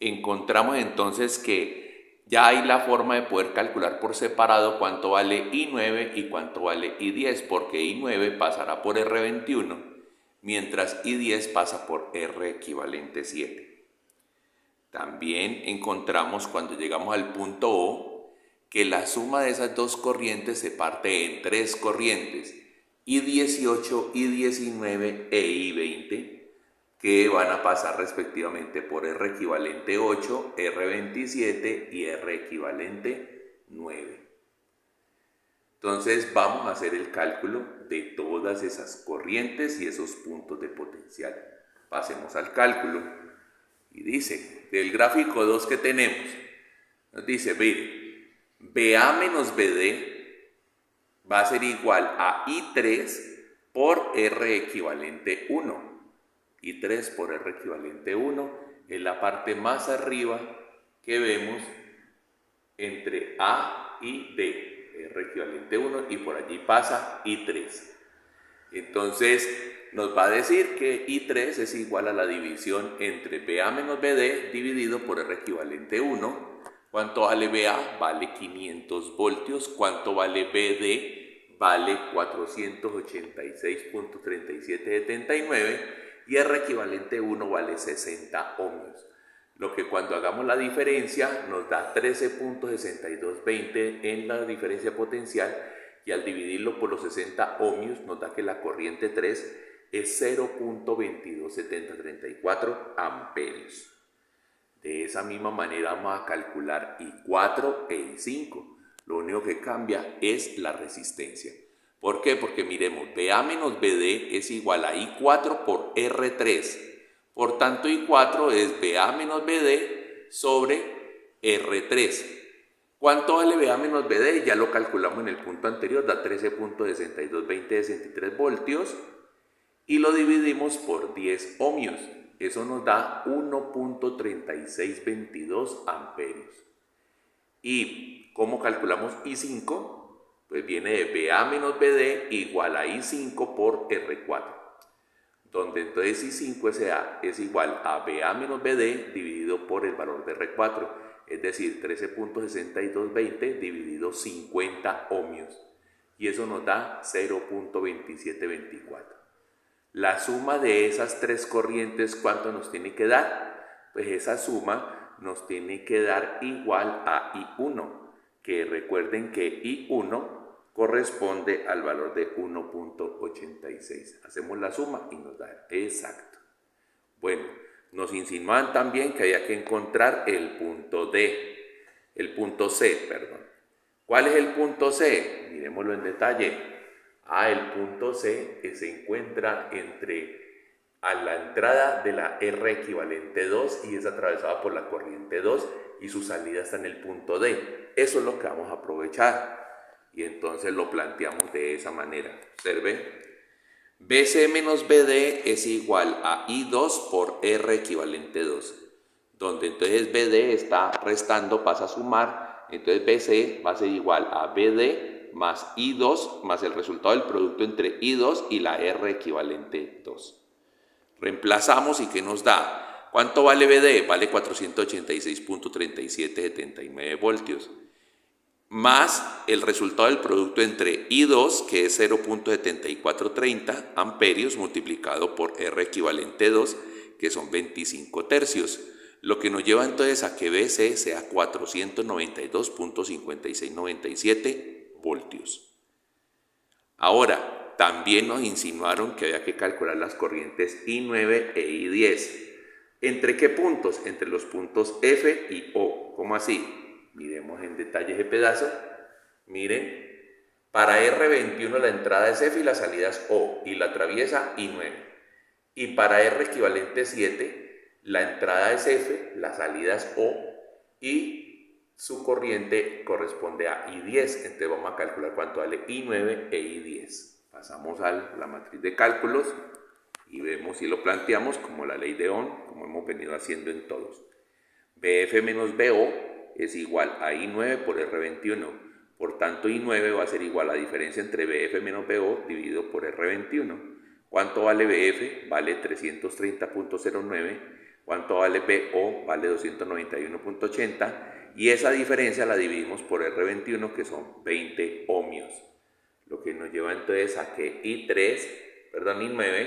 encontramos entonces que ya hay la forma de poder calcular por separado cuánto vale I9 y cuánto vale I10, porque I9 pasará por R21, mientras I10 pasa por R equivalente 7. También encontramos cuando llegamos al punto O que la suma de esas dos corrientes se parte en tres corrientes, I18, I19 e I20, que van a pasar respectivamente por R equivalente 8, R27 y R equivalente 9. Entonces vamos a hacer el cálculo de todas esas corrientes y esos puntos de potencial. Pasemos al cálculo. Y dice, del gráfico 2 que tenemos, nos dice, mire, BA menos BD va a ser igual a I3 por R equivalente 1. I3 por R equivalente 1 es la parte más arriba que vemos entre A y D, R equivalente 1, y por allí pasa I3. Entonces nos va a decir que I3 es igual a la división entre BA menos BD dividido por R equivalente 1. ¿Cuánto vale BA? Vale 500 voltios. ¿Cuánto vale BD? Vale 486.3779 y R equivalente 1 vale 60 ohmios. lo que cuando hagamos la diferencia nos da 13.6220 en la diferencia potencial, y al dividirlo por los 60 ohmios nos da que la corriente 3 es 0.227034 amperios. De esa misma manera vamos a calcular I4 e I5. Lo único que cambia es la resistencia. ¿Por qué? Porque miremos, BA menos BD es igual a I4 por R3. Por tanto, I4 es BA menos BD sobre R3. ¿Cuánto vale BA menos BD? Ya lo calculamos en el punto anterior, da 13.6220 de 63 voltios y lo dividimos por 10 ohmios. Eso nos da 1.3622 amperios. ¿Y cómo calculamos I5? Pues viene de BA menos BD igual a I5 por R4, donde entonces I5 es igual a BA menos BD dividido por el valor de R4, es decir, 13.6220 dividido 50 ohmios, y eso nos da 0.2724. La suma de esas tres corrientes, ¿cuánto nos tiene que dar? Pues esa suma nos tiene que dar igual a I1, que recuerden que I1 corresponde al valor de 1.86. Hacemos la suma y nos da exacto. Bueno, nos insinúan también que había que encontrar el punto C, perdón. ¿Cuál es el punto C? Miremoslo en detalle. El punto C se encuentra a la entrada de la R equivalente 2 y es atravesada por la corriente 2 y su salida está en el punto D. Eso es lo que vamos a aprovechar. Y entonces lo planteamos de esa manera. Observe. BC menos BD es igual a I2 por R equivalente 2. Donde entonces BD está restando, pasa a sumar. Entonces BC va a ser igual a BD más I2 más el resultado del producto entre I2 y la R equivalente 2. Reemplazamos y ¿qué nos da? ¿Cuánto vale BD? Vale 486.3779 voltios. Más el resultado del producto entre I2, que es 0.7430 amperios, multiplicado por R equivalente 2, que son 25 tercios. Lo que nos lleva entonces a que BC sea 492.5697 voltios. Ahora, también nos insinuaron que había que calcular las corrientes I9 e I10. ¿Entre qué puntos? Entre los puntos F y O. ¿Cómo así? Miremos en detalle ese pedazo. Miren, para R21 la entrada es F y la salida es O y la atraviesa I9. Y para R equivalente 7, la entrada es F, la salida es O y su corriente corresponde a I10. Entonces vamos a calcular cuánto vale I9 e I10. Pasamos a la matriz de cálculos y vemos si lo planteamos como la ley de Ohm, como hemos venido haciendo en todos. BF menos BO es igual a I9 por R21. Por tanto, I9 va a ser igual a la diferencia entre BF menos BO dividido por R21. ¿Cuánto vale BF? Vale 330.09. ¿Cuánto vale BO? Vale 291.80. Y esa diferencia la dividimos por R21, que son 20 ohmios. Lo que nos lleva entonces a que I9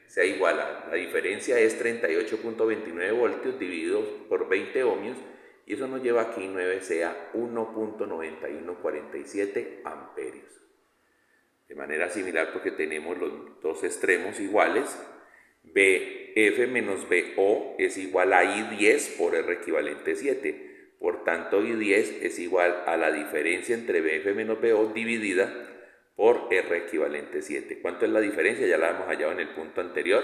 sea igual a, la diferencia es 38.29 voltios dividido por 20 ohmios, y eso nos lleva a que I9 sea 1.9147 amperios. De manera similar, porque tenemos los dos extremos iguales, BF menos BO es igual a I10 por R equivalente 7. Por tanto, I10 es igual a la diferencia entre BF menos BO dividida por R equivalente 7. ¿Cuánto es la diferencia? Ya la hemos hallado en el punto anterior.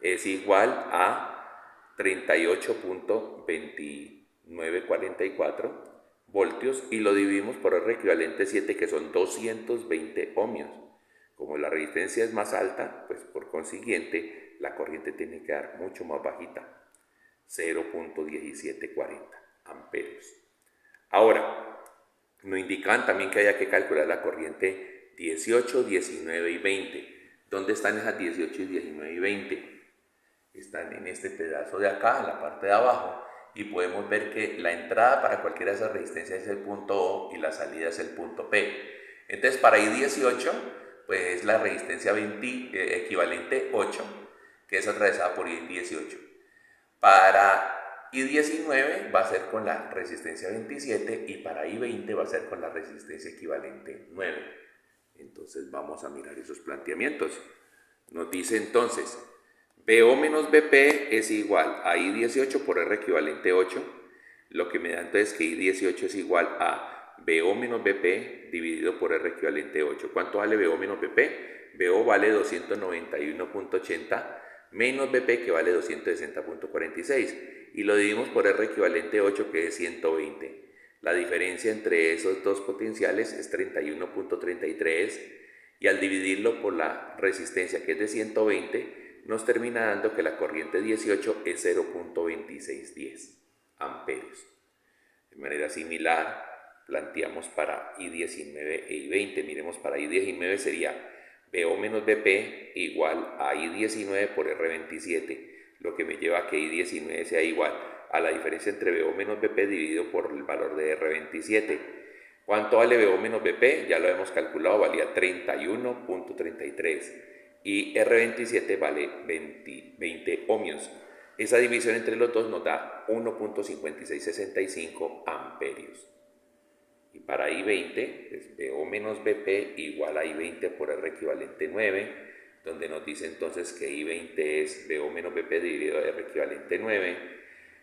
Es igual a 38.2944 voltios y lo dividimos por R equivalente 7, que son 220 ohmios. Como la resistencia es más alta, pues por consiguiente la corriente tiene que dar mucho más bajita, 0.1740 amperios. Ahora, nos indican también que haya que calcular la corriente 18, 19 y 20. ¿Dónde están esas 18, 19 y 20? Están en este pedazo de acá, en la parte de abajo, y podemos ver que la entrada para cualquiera de esas resistencias es el punto O y la salida es el punto P. Entonces, para I18, pues es la resistencia equivalente 8, que es atravesada por I18. Para I19 va a ser con la resistencia 27 y para I20 va a ser con la resistencia equivalente 9. Entonces vamos a mirar esos planteamientos. Nos dice entonces, BO menos BP es igual a I18 por R equivalente 8, lo que me da entonces que I18 es igual a BO menos BP dividido por R equivalente 8. ¿Cuánto vale BO menos BP? BO vale 291.80 menos BP que vale 260.46 y lo dividimos por R equivalente 8 que es 120. La diferencia entre esos dos potenciales es 31.33 y al dividirlo por la resistencia que es de 120 nos termina dando que la corriente 18 es 0.2610 amperios. De manera similar planteamos para I19 e I20. Miremos, para I19 sería BO menos BP igual a I19 por R27, lo que me lleva a que I19 sea igual a la diferencia entre BO menos BP dividido por el valor de R27. ¿Cuánto vale BO menos BP? Ya lo hemos calculado, valía 31.33 y R27 vale 20 ohmios. Esa división entre los dos nos da 1.5665 amperios. Y para I20 es BO menos BP igual a I20 por R equivalente 9, donde nos dice entonces que I20 es BO menos BP dividido a R equivalente 9.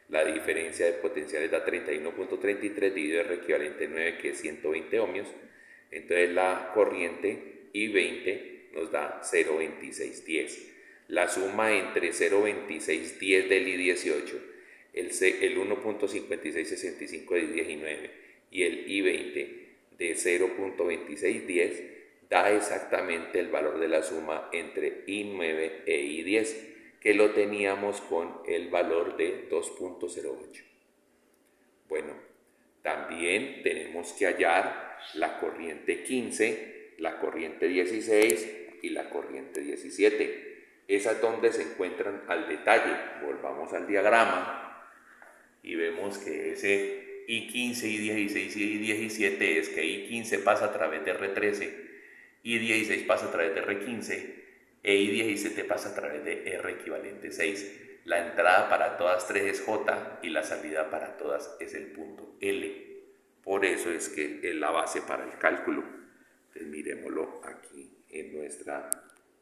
La diferencia de potenciales da 31.33 dividido a R equivalente 9, que es 120 ohmios. Entonces la corriente I20 nos da 0.2610. La suma entre 0.2610 del I18, el 1.5665 del I19 y el I20 de 0.2610 da exactamente el valor de la suma entre I9 e I10, que lo teníamos con el valor de 2.08. Bueno, también tenemos que hallar la corriente 15, la corriente 16 y la corriente 17. Esas donde se encuentran al detalle. Volvamos al diagrama y vemos que ese I15, I16 y I17 es que I15 pasa a través de R13, I16 pasa a través de R15 e I17 pasa a través de R equivalente 6. La entrada para todas tres es J y la salida para todas es el punto L. Por eso es que es la base para el cálculo. Entonces miremoslo aquí en nuestra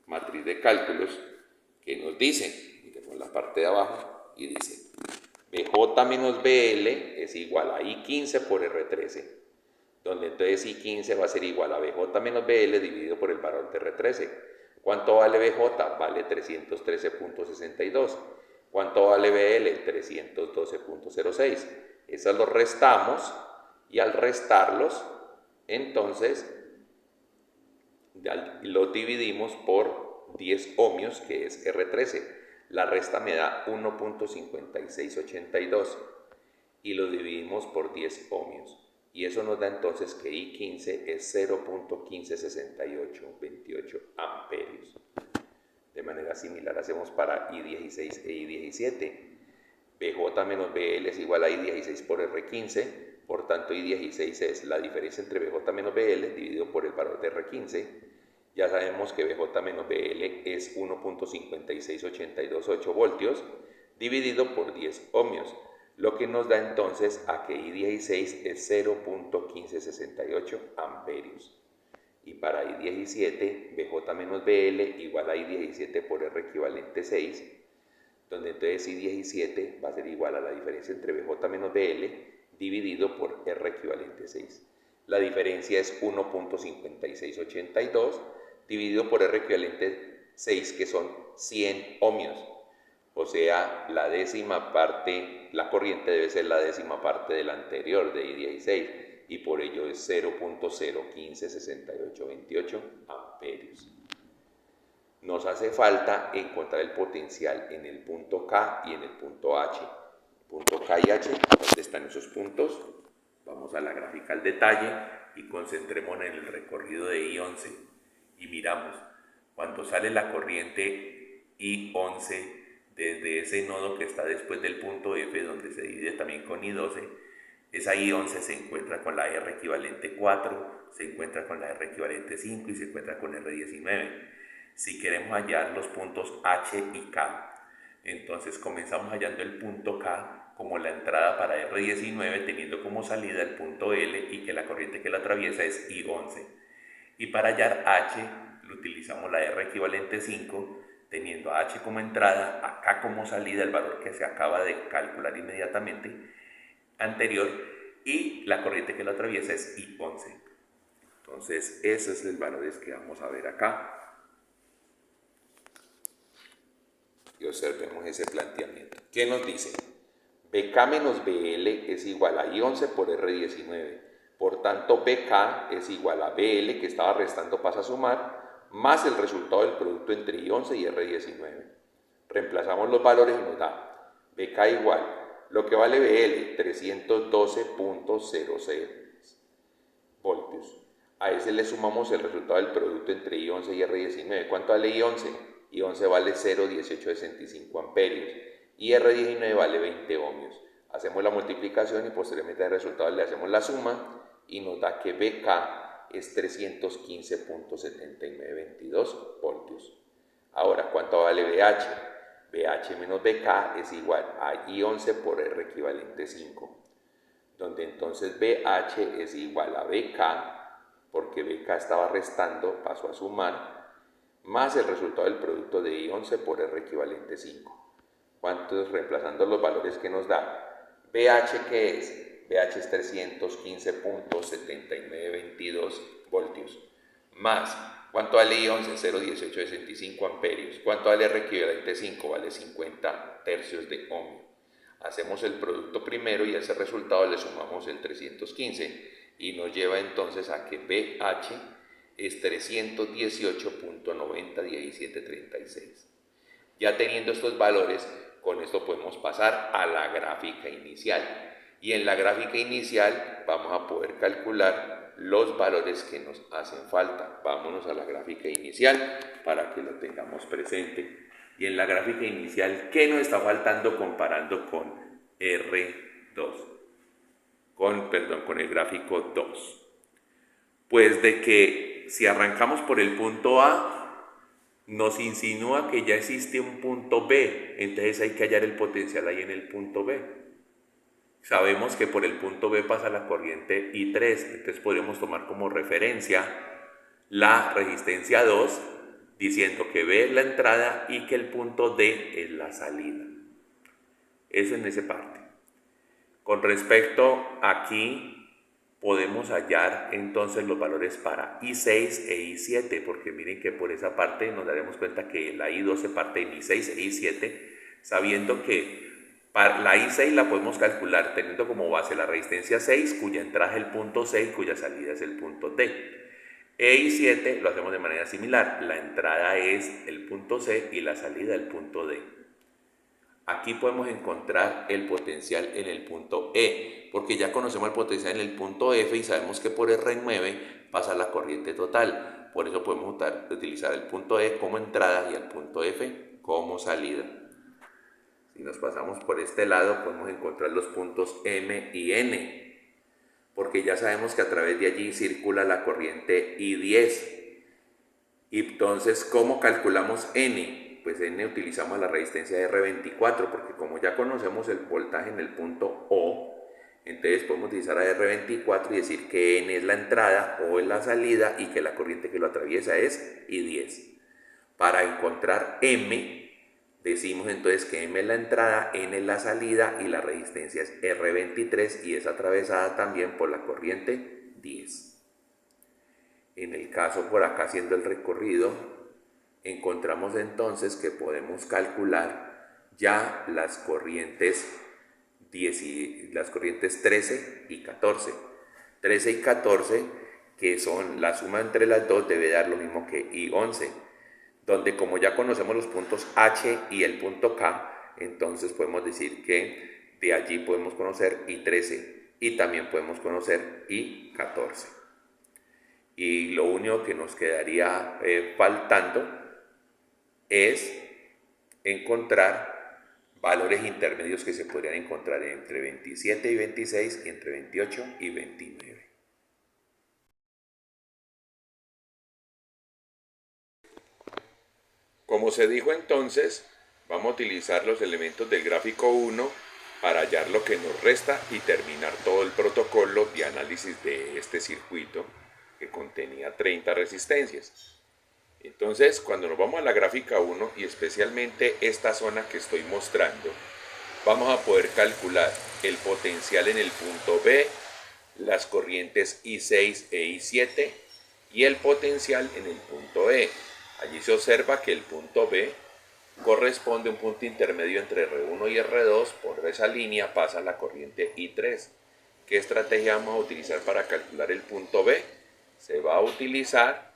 matriz de cálculos, que nos dice, miremos la parte de abajo y dice BJ menos BL es igual a I15 por R13, donde entonces I15 va a ser igual a BJ menos BL dividido por el valor de R13. ¿Cuánto vale BJ? Vale 313.62. ¿Cuánto vale BL? 312.06. Esas los restamos y al restarlos, entonces lo dividimos por 10 ohmios, que es R13. La resta me da 1.5682 y lo dividimos por 10 ohmios. Y eso nos da entonces que I15 es 0.156828 amperios. De manera similar hacemos para I16 e I17. BJ menos BL es igual a I16 por R15, por tanto I16 es la diferencia entre BJ menos BL dividido por el valor de R15. Ya sabemos que BJ menos BL es 1.56828 voltios dividido por 10 ohmios, lo que nos da entonces a que I16 es 0.1568 amperios. Y para I17, BJ menos BL igual a I17 por R equivalente 6, donde entonces I17 va a ser igual a la diferencia entre BJ menos BL dividido por R equivalente 6. La diferencia es 1.5682 dividido por R equivalente 6, que son 100 ohmios. O sea, la décima parte, la corriente debe ser la décima parte de la anterior, de I16, y por ello es 0.0156828 amperios. Nos hace falta encontrar el potencial en el punto K y en el punto H. Punto K y H, ¿dónde están esos puntos? Vamos a la gráfica al detalle y concentrémonos en el recorrido de I11 y miramos. Cuando sale la corriente I11 desde ese nodo que está después del punto F, donde se divide también con I12, esa I11 se encuentra con la R equivalente 4, se encuentra con la R equivalente 5 y se encuentra con R19. Si queremos hallar los puntos H y K, entonces comenzamos hallando el punto K como la entrada para R19, teniendo como salida el punto L y que la corriente que la atraviesa es I11. Y para hallar H, utilizamos la R equivalente 5, teniendo a H como entrada, acá como salida, el valor que se acaba de calcular inmediatamente anterior, y la corriente que lo atraviesa es I11. Entonces, esos son los valores que vamos a ver acá. Y observemos ese planteamiento. ¿Qué nos dice? BK menos BL es igual a I11 por R19. Por tanto, BK es igual a BL, que estaba restando pasa a sumar, más el resultado del producto entre I11 y R19. Reemplazamos los valores y nos da BK igual, lo que vale BL, 312.06 voltios. A ese le sumamos el resultado del producto entre I11 y R19. ¿Cuánto vale I11? I11 vale 0,1865 amperios y R19 vale 20 ohmios. Hacemos la multiplicación y posteriormente al resultado le hacemos la suma y nos da que BK es 315.7922 voltios. Ahora, ¿cuánto vale BH? BH menos BK es igual a I11 por R equivalente 5, donde entonces BH es igual a BK, porque BK estaba restando, pasó a sumar, más el resultado del producto de I11 por R equivalente 5. ¿Cuántos? Reemplazando los valores que nos da. BH, ¿qué es? BH es 315.7922 voltios. Más, ¿cuánto vale I11? 0,1865 amperios. ¿Cuánto vale R equivalente 5? Vale 50 tercios de ohmio. Hacemos el producto primero y a ese resultado le sumamos el 315 y nos lleva entonces a que BH es 318.901736. Ya teniendo estos valores, con esto podemos pasar a la gráfica inicial. Y en la gráfica inicial vamos a poder calcular los valores que nos hacen falta. Vámonos a la gráfica inicial para que lo tengamos presente. Y en la gráfica inicial, ¿qué nos está faltando comparando con R2? Con el gráfico 2. Pues de que si arrancamos por el punto A, nos insinúa que ya existe un punto B, entonces hay que hallar el potencial ahí en el punto B. Sabemos que por el punto B pasa la corriente I3, entonces podemos tomar como referencia la resistencia 2, diciendo que B es la entrada y que el punto D es la salida. Eso en esa parte. Con respecto aquí, podemos hallar entonces los valores para I6 e I7, porque miren que por esa parte nos daremos cuenta que la I12 parte en I6 e I7, sabiendo que para la I6 la podemos calcular teniendo como base la resistencia 6, cuya entrada es el punto C y cuya salida es el punto D. E I7 lo hacemos de manera similar, la entrada es el punto C y la salida el punto D. Aquí podemos encontrar el potencial en el punto E, porque ya conocemos el potencial en el punto F y sabemos que por R9 pasa la corriente total. Por eso podemos utilizar el punto E como entrada y el punto F como salida. Si nos pasamos por este lado, podemos encontrar los puntos M y N, porque ya sabemos que a través de allí circula la corriente I10. Y entonces, ¿cómo calculamos N? Pues N utilizamos la resistencia de R24, porque como ya conocemos el voltaje en el punto O, entonces podemos utilizar a R24 y decir que N es la entrada, O es la salida y que la corriente que lo atraviesa es I10. Para encontrar M, decimos entonces que M es la entrada, N es la salida y la resistencia es R23 y es atravesada también por la corriente 10. En el caso por acá haciendo el recorrido, encontramos entonces que podemos calcular ya las corrientes 13 y 14. 13 y 14, que son la suma entre las dos, debe dar lo mismo que I11, donde como ya conocemos los puntos H y el punto K, entonces podemos decir que de allí podemos conocer I13 y también podemos conocer I14. Y lo único que nos quedaría faltando es encontrar valores intermedios que se podrían encontrar entre 27 y 26 y entre 28 y 29. Como se dijo entonces, vamos a utilizar los elementos del gráfico 1 para hallar lo que nos resta y terminar todo el protocolo de análisis de este circuito que contenía 30 resistencias. Entonces, cuando nos vamos a la gráfica 1 y especialmente esta zona que estoy mostrando, vamos a poder calcular el potencial en el punto B, las corrientes I6 e I7 y el potencial en el punto E. Allí se observa que el punto B corresponde a un punto intermedio entre R1 y R2. Por esa línea pasa la corriente I3. ¿Qué estrategia vamos a utilizar para calcular el punto B? Se va a utilizar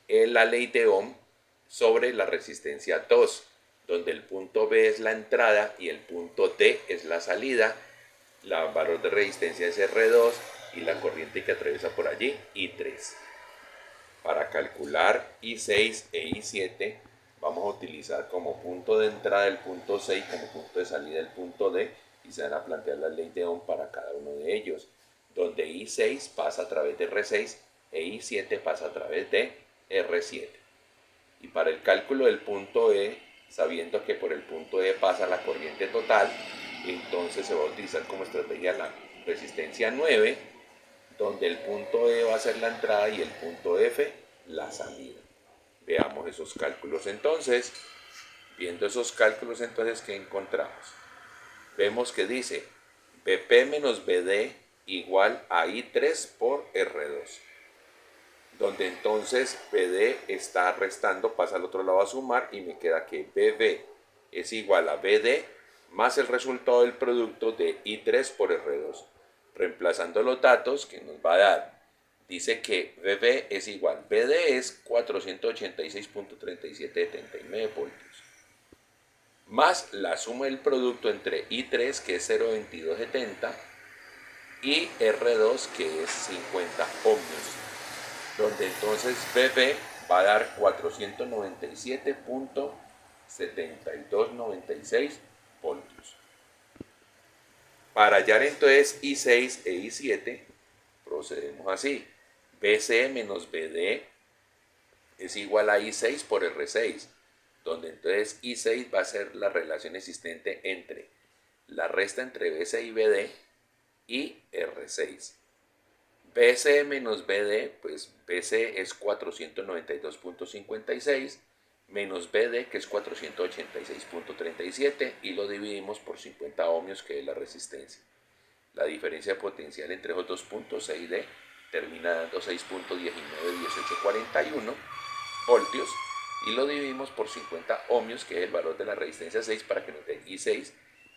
la ley de Ohm sobre la resistencia 2, donde el punto B es la entrada y el punto D es la salida. El valor de resistencia es R2 y la corriente que atraviesa por allí, I3. Para calcular I6 e I7 vamos a utilizar como punto de entrada el punto C y como punto de salida el punto D, y se van a plantear la ley de Ohm para cada uno de ellos, donde I6 pasa a través de R6 e I7 pasa a través de R7. Y para el cálculo del punto E, sabiendo que por el punto E pasa la corriente total, entonces se va a utilizar como estrategia la resistencia 9, donde el punto E va a ser la entrada y el punto F la salida. Veamos esos cálculos entonces. Viendo esos cálculos entonces, ¿qué encontramos? Vemos que dice BP menos BD igual a I3 por R2, donde entonces BD está restando, pasa al otro lado a sumar y me queda que BB es igual a BD más el resultado del producto de I3 por R2. Reemplazando los datos que nos va a dar, dice que BB es igual, BD es 486.3779 voltios, más la suma del producto entre I3, que es 0.2270, y R2, que es 50 ohmios, donde entonces BB va a dar 497.7296 voltios. Para hallar entonces I6 e I7, procedemos así. BC menos BD es igual a I6 por R6, donde entonces I6 va a ser la relación existente entre la resta entre BC y BD y R6. BC menos BD, pues BC es 492.56 menos BD, que es 486.37, y lo dividimos por 50 ohmios, que es la resistencia. La diferencia potencial entre esos dos puntos, C y D, termina dando 6.191841 voltios, y lo dividimos por 50 ohmios, que es el valor de la resistencia 6, para que nos dé I6,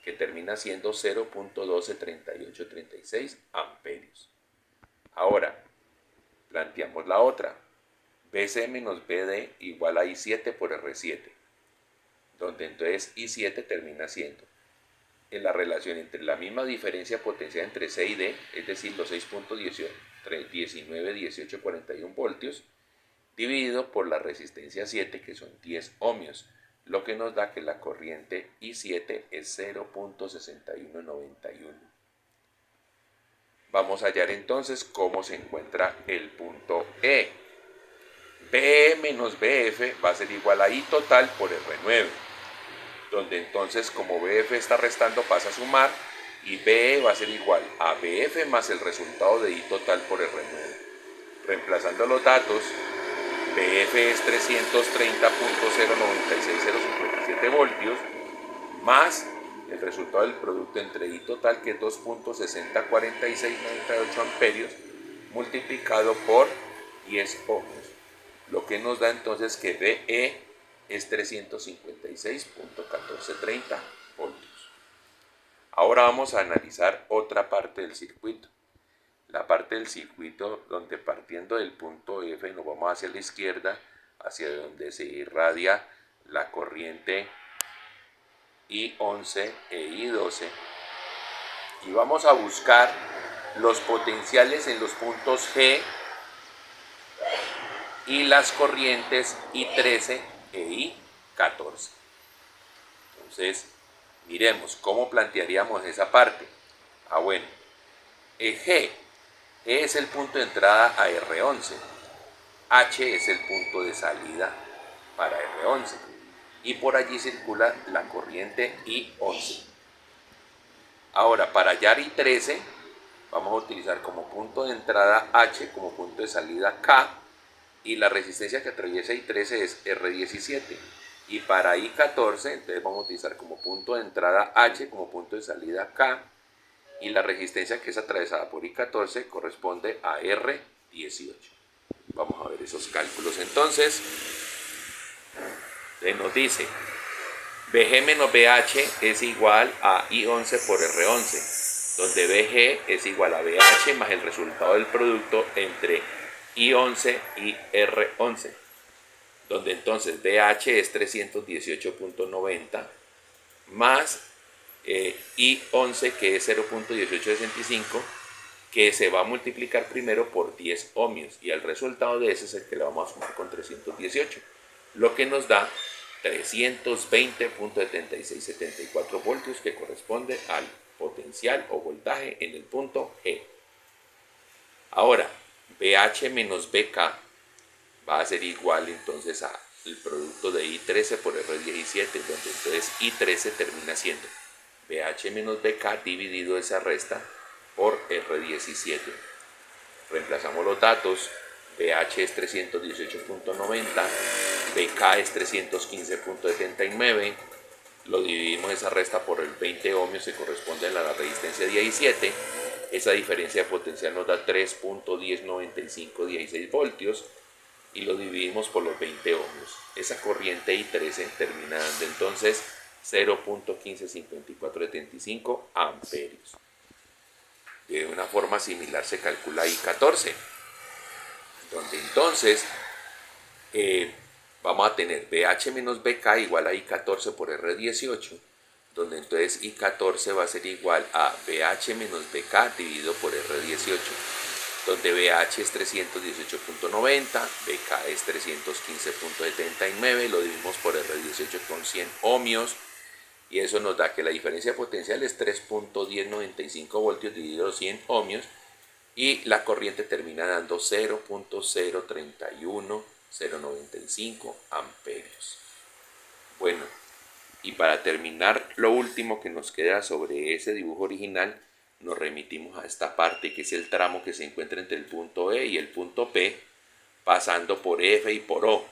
que termina siendo 0.123836 amperios. Ahora, planteamos la otra. BC menos BD igual a I7 por R7, donde entonces I7 termina siendo en la relación entre la misma diferencia potencial entre C y D, es decir, los 6.191841 voltios, dividido por la resistencia 7, que son 10 ohmios, lo que nos da que la corriente I7 es 0.6191. Vamos a hallar entonces cómo se encuentra el punto E. BE menos BF va a ser igual a I total por R9, donde entonces como BF está restando pasa a sumar, y BE va a ser igual a BF más el resultado de I total por R9. Reemplazando los datos, BF es 330.096057 voltios, más el resultado del producto entre I total, que es 2.604698 amperios, multiplicado por 10 ohmios, lo que nos da entonces que BE es 356.1430 voltios. Ahora vamos a analizar otra parte del circuito. La parte del circuito donde, partiendo del punto F, nos vamos hacia la izquierda, hacia donde se irradia la corriente I11 e I12, y vamos a buscar los potenciales en los puntos G y las corrientes I13 e I14. Entonces, miremos cómo plantearíamos esa parte. Bueno, G es el punto de entrada a R11, H es el punto de salida para R11, y por allí circula la corriente I11. Ahora, para hallar I13, vamos a utilizar como punto de entrada H, como punto de salida K, y la resistencia que atraviesa I13 es R17. Y para I14, entonces vamos a utilizar como punto de entrada H, como punto de salida K, y la resistencia que es atravesada por I14 corresponde a R18. Vamos a ver esos cálculos entonces. Nos dice BG menos BH es igual a I11 por R11, donde BG es igual a BH más el resultado del producto entre I11 y R11, donde entonces BH es 318.90 más I11 que es 0.1865, que se va a multiplicar primero por 10 ohmios y el resultado de ese es el que le vamos a sumar con 318, lo que nos da 320.7674 voltios, que corresponde al potencial o voltaje en el punto G. Ahora, BH menos BK va a ser igual entonces al producto de I13 por R17, donde entonces I13 termina siendo BH menos BK dividido esa resta por R17. Reemplazamos los datos. BH es 318.90, BK es 315.79, lo dividimos esa resta por el 20 ohmios que corresponde a la resistencia 17, esa diferencia de potencial nos da 3.109516 voltios y lo dividimos por los 20 ohmios. Esa corriente I13 termina dando entonces 0.155475 amperios. De una forma similar se calcula I14, donde entonces vamos a tener BH menos BK igual a I14 por R18, donde entonces I14 va a ser igual a BH menos BK dividido por R18, donde BH es 318.90, BK es 315.79, lo dividimos por R18 con 100 ohmios, y eso nos da que la diferencia potencial es 3.1095 voltios dividido 100 ohmios, y la corriente termina dando 0.031095 amperios. Bueno, y para terminar, lo último que nos queda sobre ese dibujo original, nos remitimos a esta parte que es el tramo que se encuentra entre el punto E y el punto P, pasando por F y por O.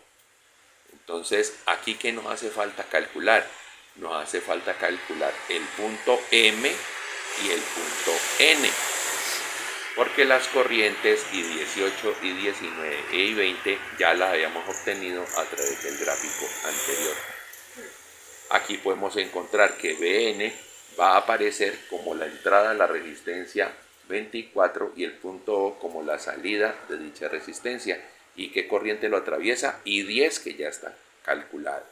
Entonces, aquí ¿qué nos hace falta calcular? Nos hace falta calcular el punto M y el punto N, porque las corrientes I18, I19 e I20 ya las habíamos obtenido a través del gráfico anterior. Aquí podemos encontrar que BN va a aparecer como la entrada a la resistencia 24 y el punto O como la salida de dicha resistencia. ¿Y qué corriente lo atraviesa? I10, que ya está calculado.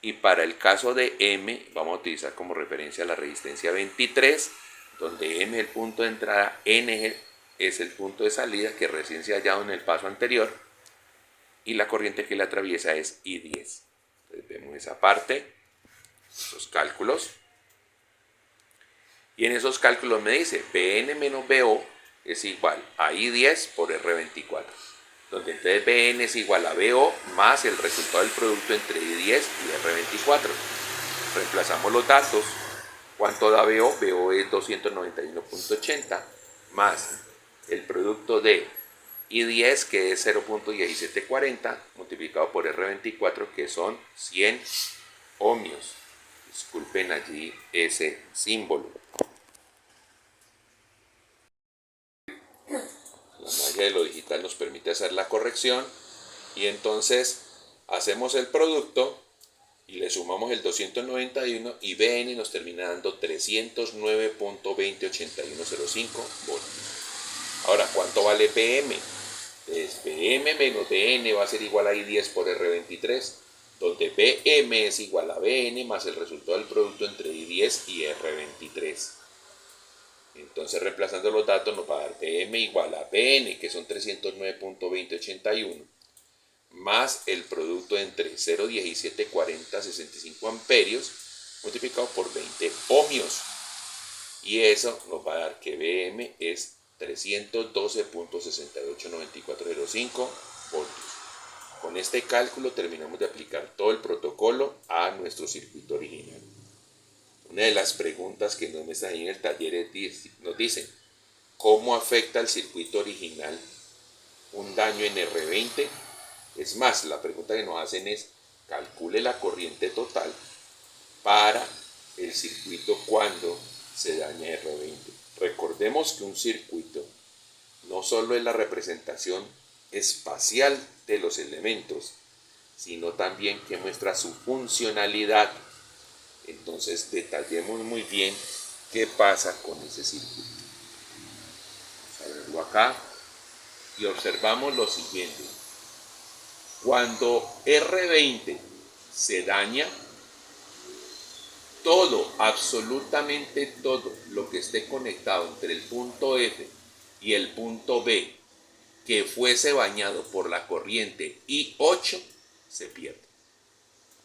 Y para el caso de M vamos a utilizar como referencia la resistencia 23, donde M es el punto de entrada, N es el punto de salida que recién se ha hallado en el paso anterior, y la corriente que la atraviesa es I10. Entonces vemos esa parte, esos cálculos, y en esos cálculos me dice BN menos BO es igual a I10 por R24, donde entonces BN es igual a BO más el resultado del producto entre I10 y R24. Reemplazamos los datos. ¿Cuánto da BO? BO es 291.80 más el producto de I10, que es 0.1740, multiplicado por R24, que son 100 ohmios. Disculpen allí ese símbolo. La magia de lo digital nos permite hacer la corrección, y entonces hacemos el producto y le sumamos el 291 y BN nos termina dando 309.208105 voltios. Ahora, ¿cuánto vale PM? Pues PM menos BN va a ser igual a I10 por R23, donde BM es igual a BN más el resultado del producto entre I10 y R23. Entonces, reemplazando los datos, nos va a dar BM igual a BN, que son 309.2081, más el producto entre 0.174065 amperios multiplicado por 20 ohmios, y eso nos va a dar que BM es 312.689405 voltios. Con este cálculo terminamos de aplicar todo el protocolo a nuestro circuito original. Una de las preguntas que nos muestran ahí en el taller nos dicen, ¿cómo afecta al circuito original un daño en R20? Es más, la pregunta que nos hacen es, calcule la corriente total para el circuito cuando se daña R20. Recordemos que un circuito no solo es la representación espacial de los elementos, sino también que muestra su funcionalidad. Entonces detallemos muy bien qué pasa con ese circuito. Vamos a verlo acá y observamos lo siguiente. Cuando R20 se daña, todo, absolutamente todo lo que esté conectado entre el punto F y el punto B que fuese bañado por la corriente I8 se pierde.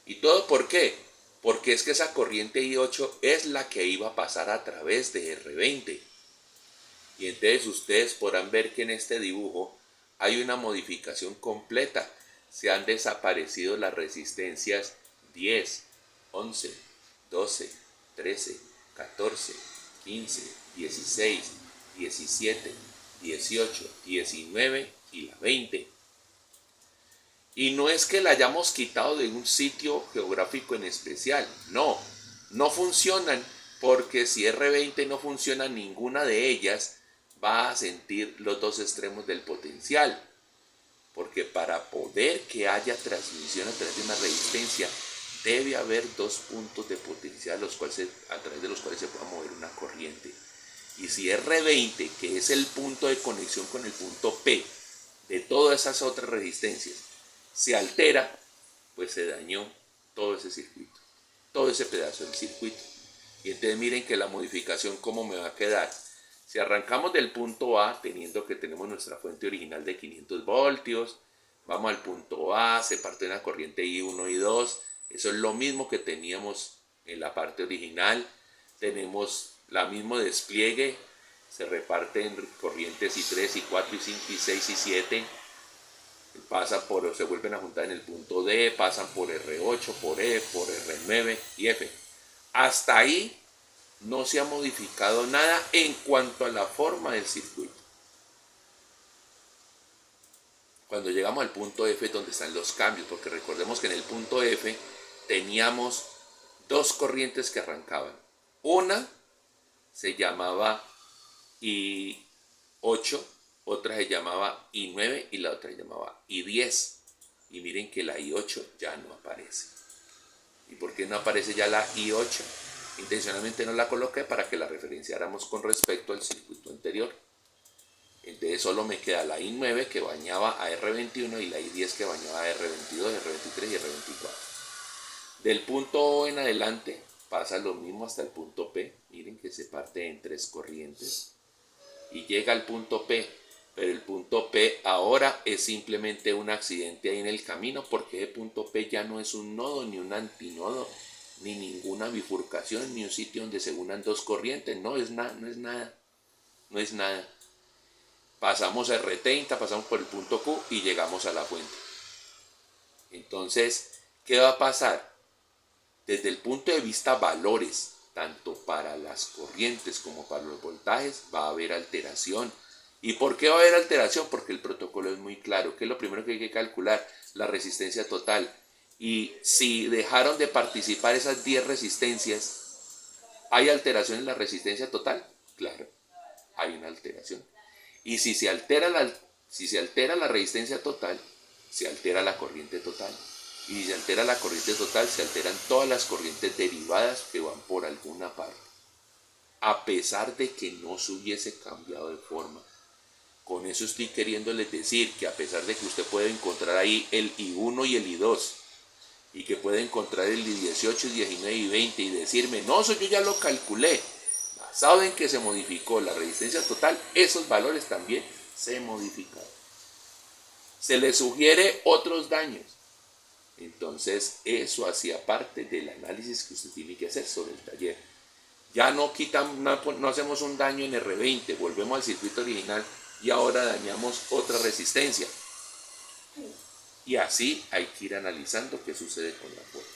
¿Y todo por qué? Porque es que esa corriente I8 es la que iba a pasar a través de R20. Y entonces ustedes podrán ver que en este dibujo hay una modificación completa. Se han desaparecido las resistencias 10, 11, 12, 13, 14, 15, 16, 17, 18, 19 y la 20. Y no es que la hayamos quitado de un sitio geográfico en especial, no funcionan, porque si R20 no funciona, ninguna de ellas va a sentir los dos extremos del potencial, porque para poder que haya transmisión a través de una resistencia, debe haber dos puntos de potencial a través de los cuales se pueda mover una corriente. Y si R20, que es el punto de conexión con el punto P de todas esas otras resistencias, se altera, pues se dañó todo ese circuito, todo ese pedazo del circuito. Y entonces miren que la modificación cómo me va a quedar. Si arrancamos del punto A, teniendo que tenemos nuestra fuente original de 500 voltios, vamos al punto A, se parte una corriente I1 y 2, eso es lo mismo que teníamos en la parte original, tenemos el mismo despliegue, se reparten corrientes I3, I4, I5, I6, I7, se vuelven a juntar en el punto D, pasan por R8, por E, por R9 y F. Hasta ahí no se ha modificado nada en cuanto a la forma del circuito. Cuando llegamos al punto F es donde están los cambios, porque recordemos que en el punto F teníamos dos corrientes que arrancaban. Una se llamaba I8, otra se llamaba I9 y la otra se llamaba I10. Y miren que la I8 ya no aparece. ¿Y por qué no aparece ya la I8? Intencionalmente no la coloqué para que la referenciáramos con respecto al circuito anterior. Entonces solo me queda la I9 que bañaba a R21 y la I10 que bañaba a R22, R23 y R24. Del punto O en adelante pasa lo mismo hasta el punto P. Miren que se parte en tres corrientes y llega al punto P, pero el punto P ahora es simplemente un accidente ahí en el camino, porque el punto P ya no es un nodo ni un antinodo ni ninguna bifurcación ni un sitio donde se unan dos corrientes. No es nada. Pasamos a R30, pasamos por el punto Q y llegamos a la fuente. Entonces, ¿qué va a pasar? Desde el punto de vista valores, tanto para las corrientes como para los voltajes, va a haber alteración. ¿Y por qué va a haber alteración? Porque el protocolo es muy claro. ¿Qué es lo primero que hay que calcular? La resistencia total. Y si dejaron de participar esas 10 resistencias, ¿hay alteración en la resistencia total? Claro, hay una alteración. Y si se altera la resistencia total, se altera la corriente total. Y si se altera la corriente total, se alteran todas las corrientes derivadas que van por alguna parte. A pesar de que no se hubiese cambiado de forma. Con eso estoy queriéndoles decir que a pesar de que usted puede encontrar ahí el I1 y el I2, y que puede encontrar el I18, 19 y 20 y decirme, no, eso yo ya lo calculé. Basado en que se modificó la resistencia total, esos valores también se modificaron. Se le sugiere otros daños. Entonces, eso hacía parte del análisis que usted tiene que hacer sobre el taller. Ya no hacemos un daño en R20, volvemos al circuito original y ahora dañamos otra resistencia. Y así hay que ir analizando qué sucede con la fuente.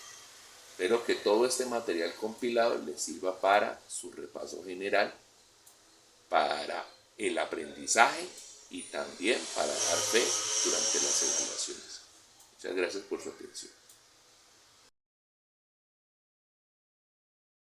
Espero que todo este material compilado les sirva para su repaso general, para el aprendizaje y también para dar fe durante las evaluaciones. Muchas gracias por su atención.